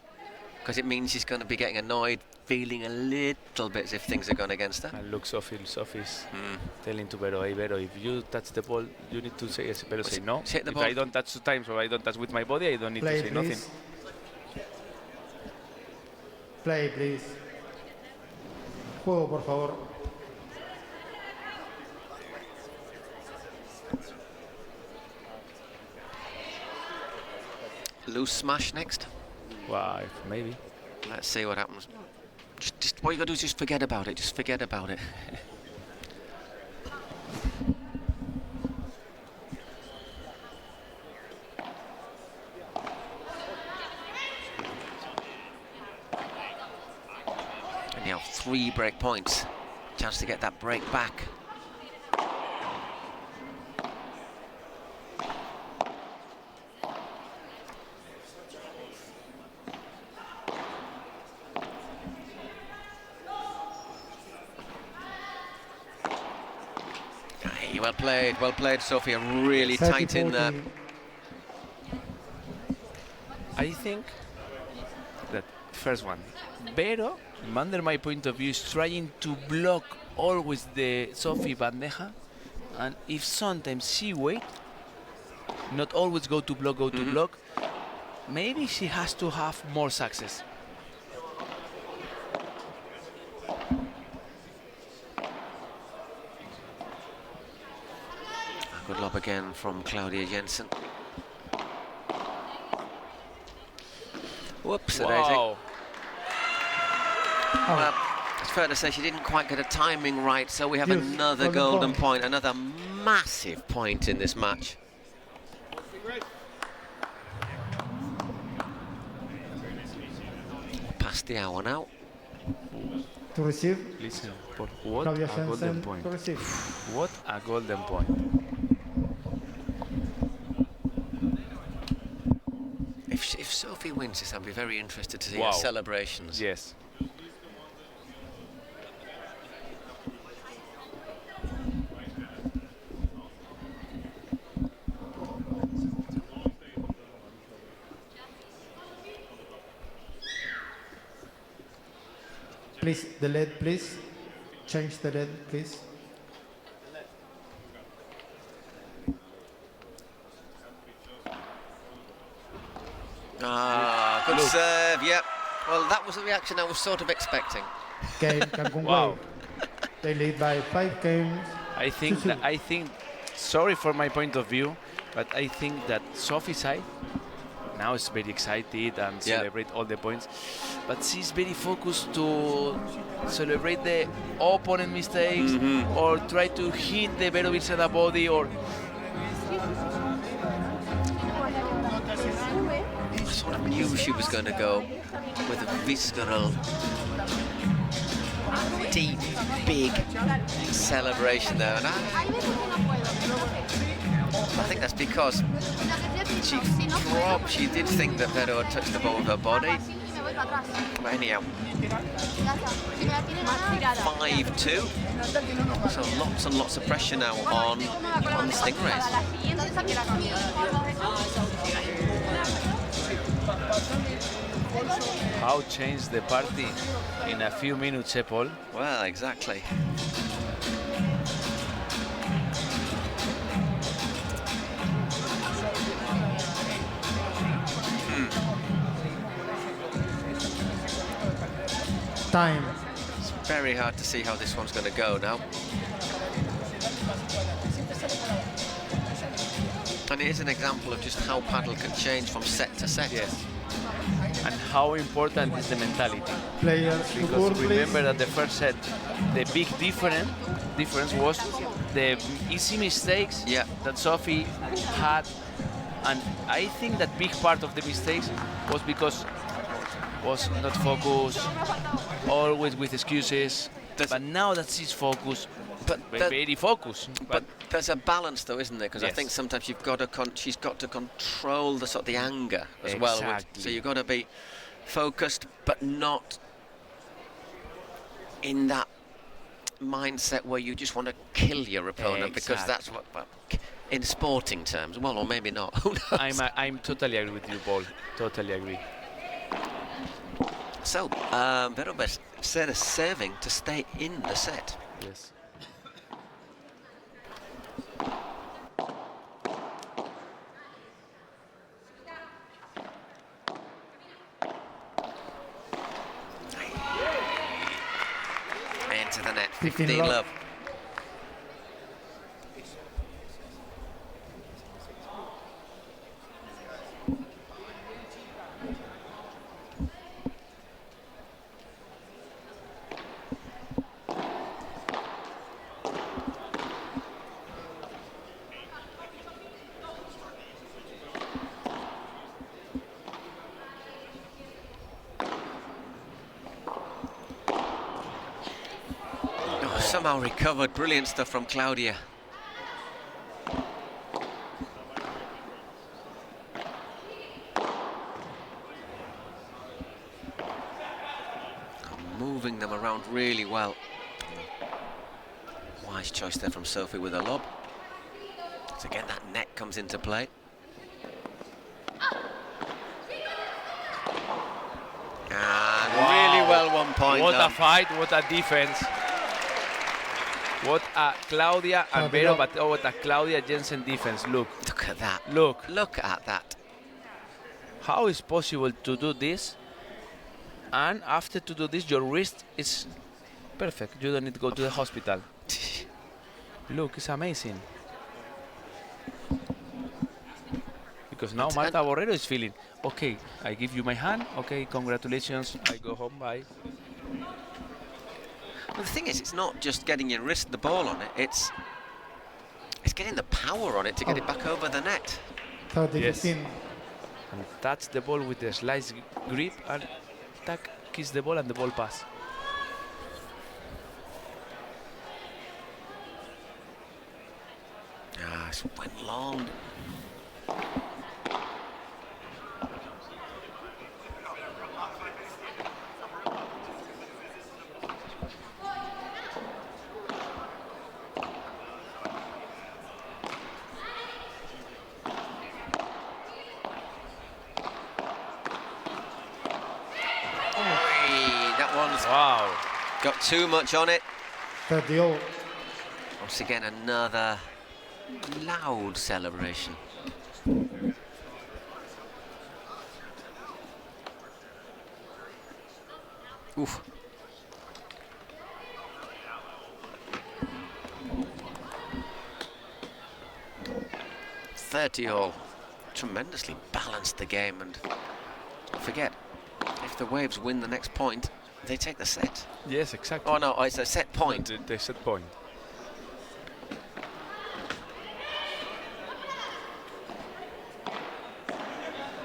because it means she's going to be getting annoyed, feeling a little bit as if things are going against her. And look, Sophie's telling to Vero, hey Vero, if you touch the ball, you need to say yes. Vero say no. If I don't touch 2 times or I don't touch with my body, I don't need to say nothing. Play, please. Juego, por favor. Loose smash next. Wow, maybe. Let's see what happens. Just All you got to do is just forget about it. Just forget about it. And now 3 break points. Chance to get that break back. Hey, well played, Sophia. Really tight in there. I think that first one, Vero, under my point of view, is trying to block always the Sophie bandeja, and if sometimes she wait, not always go to block, maybe she has to have more success. Good lob again from Claudia Jensen. Whoops, Wow. Well, it's fair to say she didn't quite get a timing right, so we have Yes, another golden point, another massive point in this match. Past the hour now. To receive. Listen, but what Claudia a golden Jensen point. to receive. What a golden point. If Sophie wins this, I'd be very interested to see Wow. her celebrations. Yes. Please, the lead, please. Change the lead, please. Ah, good serve, yep. Well, that was the reaction I was sort of expecting. Game, Cancun Wow. Wave. They lead by 5 games. I think that, sorry for my point of view, but I think that Sophie's side now is very excited and Yeah. celebrate all the points, but she's very focused to celebrate the opponent mistakes or try to hit the Vero Virseda body or I sort of knew she was going to go with a visceral, deep, big celebration there. And I think that's because she did think that Vero had touched the ball with her body. But anyhow, 5-2. So lots and lots of pressure now on the Stingrays. how change the party in a few minutes, Paul. Well, exactly. Time. It's very hard to see how this one's going to go now. And it is an example of just how Padel can change from set to set. Yes. And how important is the mentality? Players to Because court, remember please. that the first set, the big difference was the easy mistakes Yeah. that Sophie had, and I think that big part of the mistakes was because was not focused, always with excuses. But now that she's focused, very focused. But there's a balance, though, isn't there? Because I Yes. think sometimes she's got to control the sort of the anger as well. Exactly. So you've got to be focused, but not in that mindset where you just want to kill your opponent, because that's what, well, in sporting terms, well, or maybe not. Who knows? I'm totally agree with you, Paul. Totally agree. So, Vero Virseda serving to stay in the set. Yes. Into the net, 15 15 love. love. somehow recovered. Brilliant stuff from Claudia. Moving them around really well. Wise choice there from Sophie with a lob. So again, that net comes into play. And really well 1 point. What done. a fight, what a defense. What a Claudia and Vero, but oh, what a Claudia Jensen defense. Look. Look at that. Look. Look at that. How is possible to do this? And after to do this, your wrist is perfect. You don't need to go to the hospital. Look, it's amazing. Because now Marta Borrero is feeling, okay, I give you my hand, okay, congratulations, I go home, bye. Well, the thing is, it's not just getting your wrist, the ball on it, it's getting the power on it to get it back over the net. 30, Yes. 15. And touch the ball with a slice grip and tack, kiss the ball and the ball pass. Ah, it went long. That one's Wow. got too much on it. 30 all. Once again, another loud celebration. Oof. all. Tremendously balanced the game, and don't forget, if the Waves win the next point, they take the set. Yes, exactly. Oh no, it's a set point. The set point.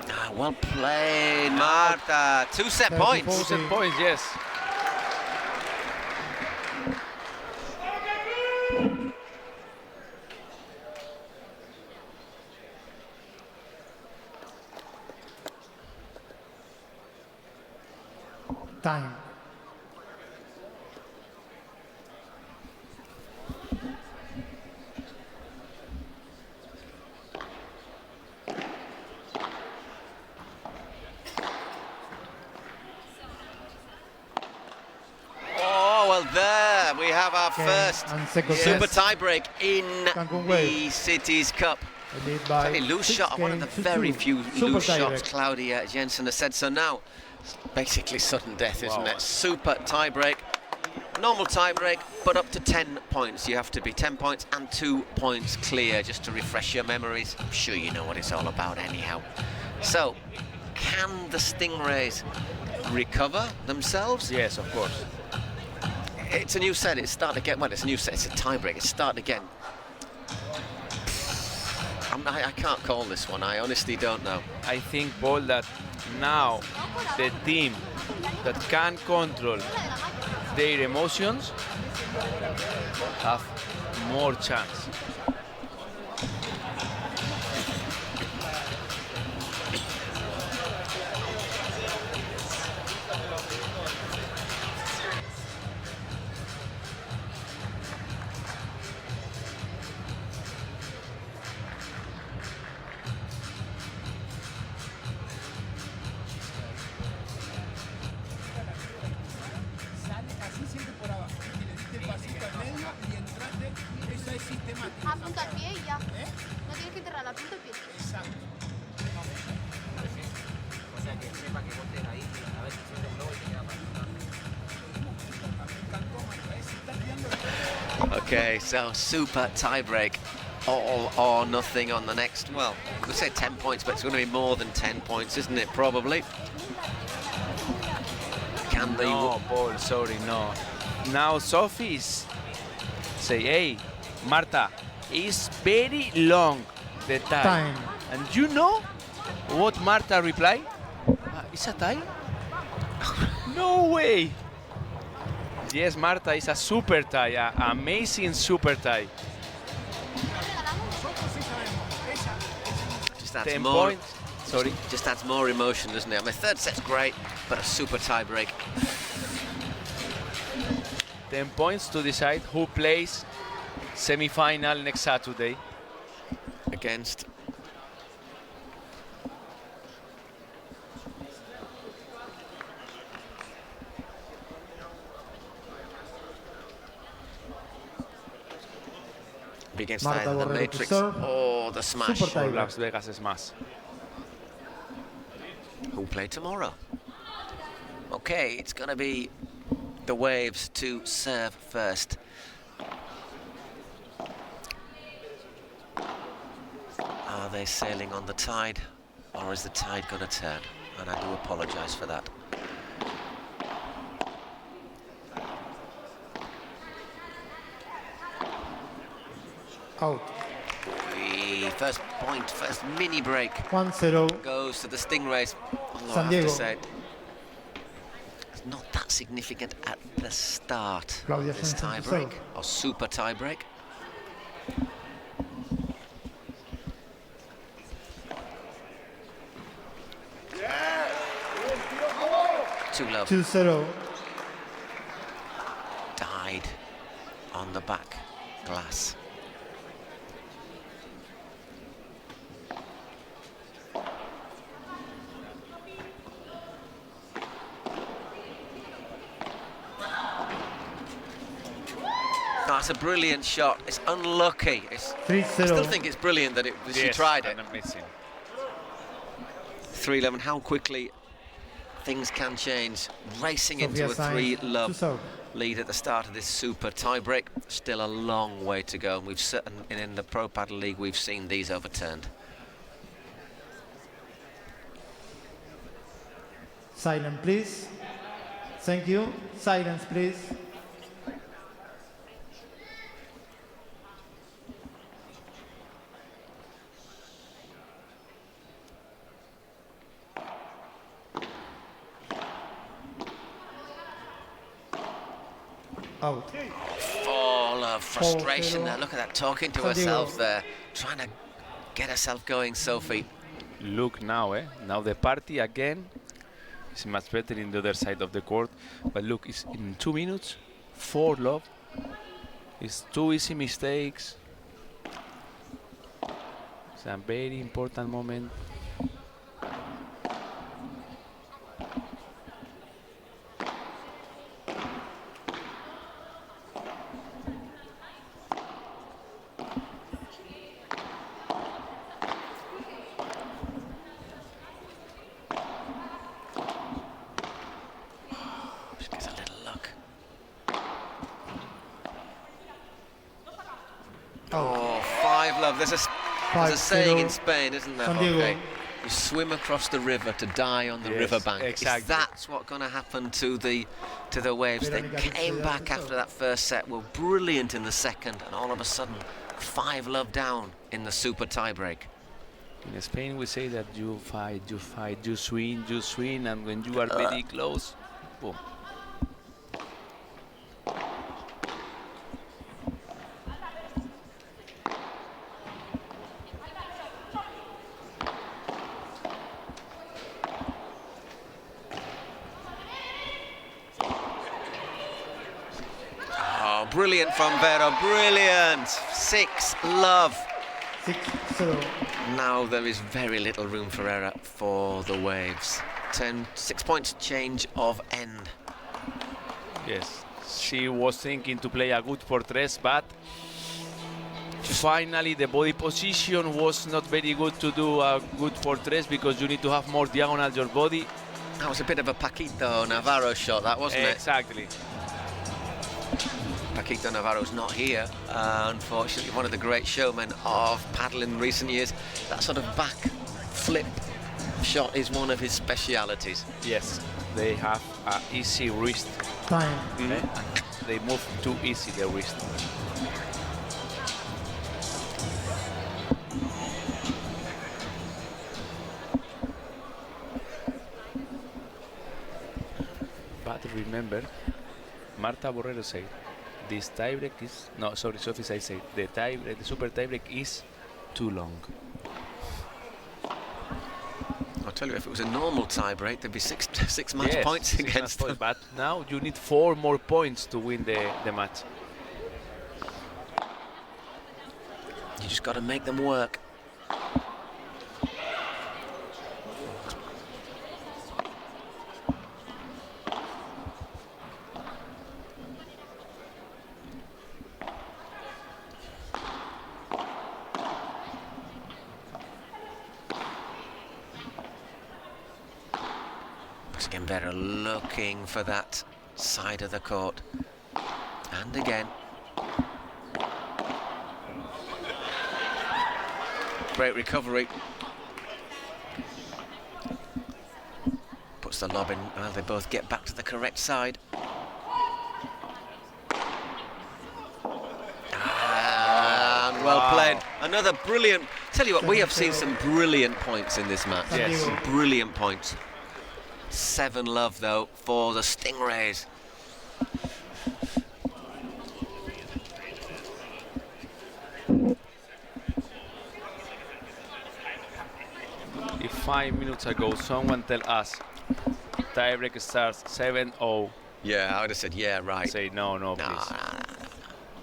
Ah, well played, Marta. 2 set 30, points. 40. Set points, yes. Time. Oh, well, there we have our Okay, first and second super set. tiebreak in Cancun the Wave. Cities Cup. A lead by Very loose 6 shot, one of games the to very 2. few Super loose shots direct. Claudia Jensen has said. So now, it's basically sudden death, isn't Wow. it? Super tiebreak. Normal tiebreak, but up to 10 points. You have to be 10 points and 2 points clear, just to refresh your memories. I'm sure you know what it's all about anyhow. So, can the Stingrays recover themselves? Yes, of course. It's a new set, it's starting again. Well, it's a new set, it's a tiebreak, it's starting again. I can't call this one, I honestly don't know. I think, Paul, that now the team that can control their emotions have more chance. Apunta al pie y ya. No tienes que enterrar, apunta al pie. Okay, so super tiebreak, all or nothing on the next. Well, we say 10 points, but it's going to be more than 10 points, isn't it? Probably. Can they? No, Paul, sorry, no. Now Sophie is say, hey, Marta, it's very long, the time. Time. And you know what Marta replied? It's a time? No way. Yes, Marta, it's a super tie, an amazing super tie. Just adds 10 more. points. Sorry. Just adds more emotion, doesn't it? I mean, third set's great, but a super tie break. 10 points to decide who plays semi-final next Saturday. Against against Marta the Borrero to Matrix. serve. Oh, the smash. Super tie. Las Vegas Smash. Who'll play tomorrow? Okay, it's going to be the Waves to serve first. Are they sailing on the tide, or is the tide going to turn? And I do apologise for that. Out. First point, first mini break 1-0. goes to the Stingrays. Although San I have Diego. to say, it's not that significant at the start Claudia of this Jensen tie to break, serve. or super tie break. Too low. 2-0. Died on the back glass. That's a brilliant shot. It's unlucky. I still 3-0. think it's brilliant that she Yes, tried it. and amazing. 3-11. How quickly things can change. Racing into a Sofia Saiz to 3-love serve. lead at the start of this super tie-break. Still a long way to go, and we've in the Pro Padel League we've seen these overturned. Silence, please. Thank you. Silence, please. Out. Full of frustration 4-0. there. Look at that, talking to San Diego. herself there, trying to get herself going, Sophie. Look now, now the party again is much better in the other side of the court. But look, it's in 2 minutes, 4-love. It's 2 easy mistakes. It's a very important moment. Just gets a little luck. Oh, 5-love. There's a saying in Spain, isn't there? San Diego. Okay. You swim across the river to die on the Yes, riverbank. exactly. Is that's what's going to happen to the Waves? They Veronica came Virseda back to after serve. that first set, were brilliant in the second, and all of a sudden, 5-love down in the super tiebreak. In Spain, we say that you fight, you swing, and when you are very close, boom. Oh, brilliant from Vero, brilliant! 6-love. 6-0. Now there is very little room for error for the Waves. 6 points change of end. Yes, she was thinking to play a good portress, but finally the body position was not very good to do a good portress because you need to have more diagonal your body. That was a bit of a Paquito Navarro shot, that wasn't it? Exactly. Paquito Navarro's not here, unfortunately. One of the great showmen of paddle in recent years. That sort of back flip shot is one of his specialities. Yes, they have a easy wrist. Time. And they move too easy the wrist. But remember, Marta Borrero said, this tiebreak is no. Sorry, Sophie Saiz said the super tiebreak is too long. I'll tell you, if it was a normal tie-break, there'd be six match Yes, points 6 match against points, them. but now you need 4 more points to win the match. You just got to make them work. Again, Vera looking for that side of the court. And again. Great recovery. Puts the lob in. Well, they both get back to the correct side. And well played. Another brilliant. Tell you what, we have seen some brilliant points in this match. Yes. Some brilliant points. 7-love though for the Stingrays. If 5 minutes ago someone tell us tiebreak starts 7-0, Yeah, I would have said, yeah, right. say no, No, please.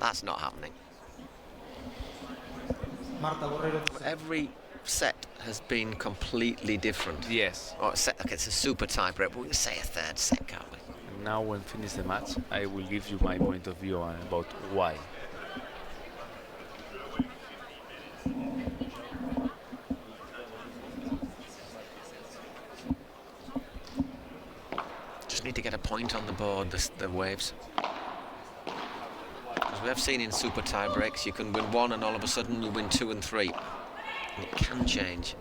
that's not happening. Marta Borrero to serve. Every set has been completely different. Yes. Oh, okay, it's a super tie break, but we can say a third set, can't we? And now when finish the match, I will give you my point of view about why. Just need to get a point on the board, the waves. As we have seen in super tie breaks, you can win 1 and all of a sudden you win 2 and 3. And it can change.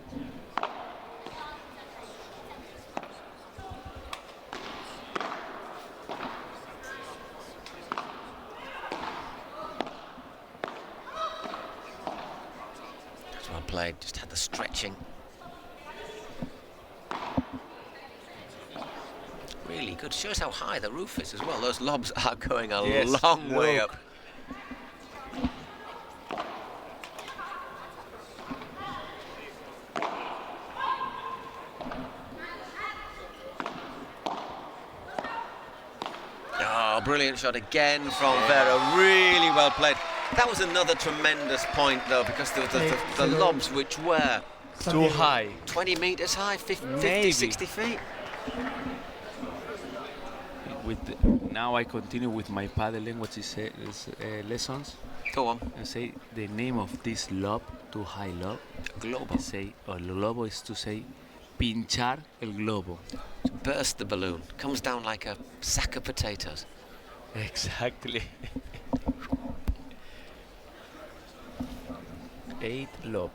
That's well played, just had the stretching. Really good, shows how high the roof is as well. Those lobs are going a Yes, long way look. up. Oh, brilliant shot again from Vera, really well played. That was another tremendous point though, because the lobs which were Too high. 20 metres high, 50, Maybe. 60 feet. Now I continue with my Padel language lessons. Go on. I say the name of this lob, too high lob. Globo. I say, el globo is to say, pinchar el globo. Burst the balloon. Comes down like a sack of potatoes. Exactly. 8 lob.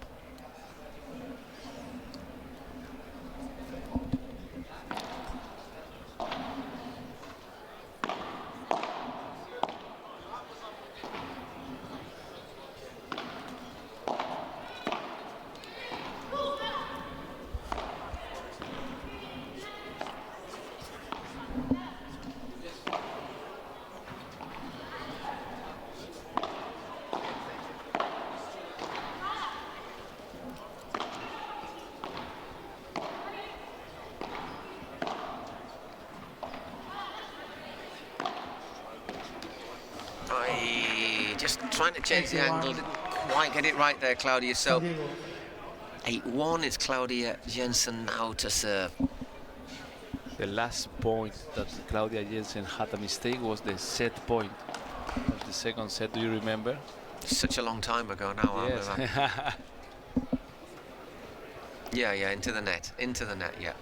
Just trying to change the angle, didn't quite get it right there, Claudia. So San Diego. 8-1, it's Claudia Jensen now to serve. The last point that Claudia Jensen had a mistake was the set point of the second set. Do you remember? Such a long time ago now, aren't Yes. we? Yeah, into the net, yeah.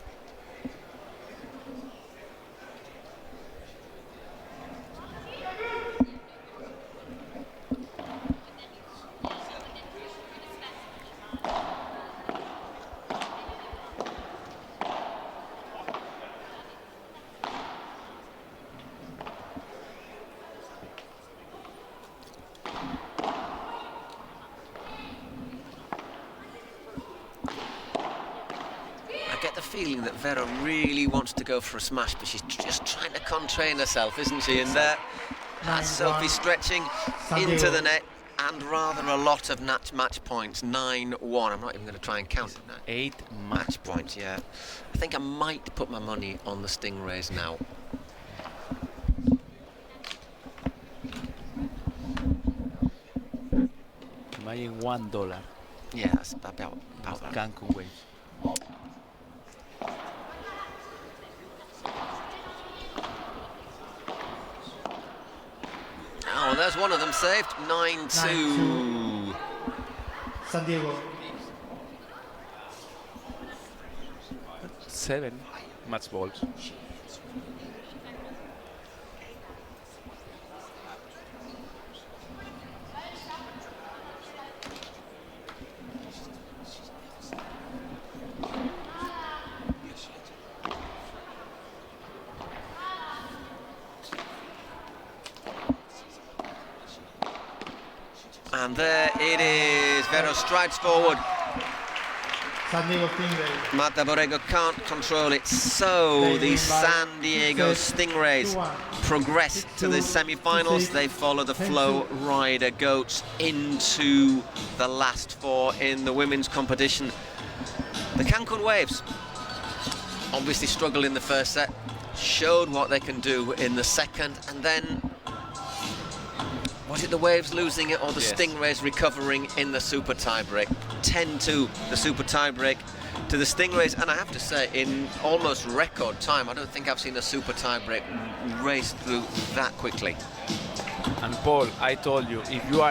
get the feeling that Vera really wants to go for a smash, but she's just trying to contrain herself, isn't she? And that's Sophie stretching into the net, and rather a lot of match points. 9-1. I'm not even going to try and count it now. 8 Match points, yeah. I think I might put my money on the Stingrays now. Imagine $1. Yeah, that's about that. Cancun waves. Oh, there's one of them saved. 9-2. San Diego. 7 match balls. And there it is. Vero strides forward. San Diego Stingrays. Marta Borrego can't control it, so the San Diego Stingrays progress to the semi-finals. They follow the Flow Rider Goats into the last 4 in the women's competition. The Cancun Waves obviously struggled in the first set, showed what they can do in the second, and then was it the Waves losing it or the Stingrays recovering in the super tiebreak? 10-2, the super tiebreak to the Stingrays, and I have to say, in almost record time, I don't think I've seen a super tiebreak race through that quickly. And Paul, I told you, if you are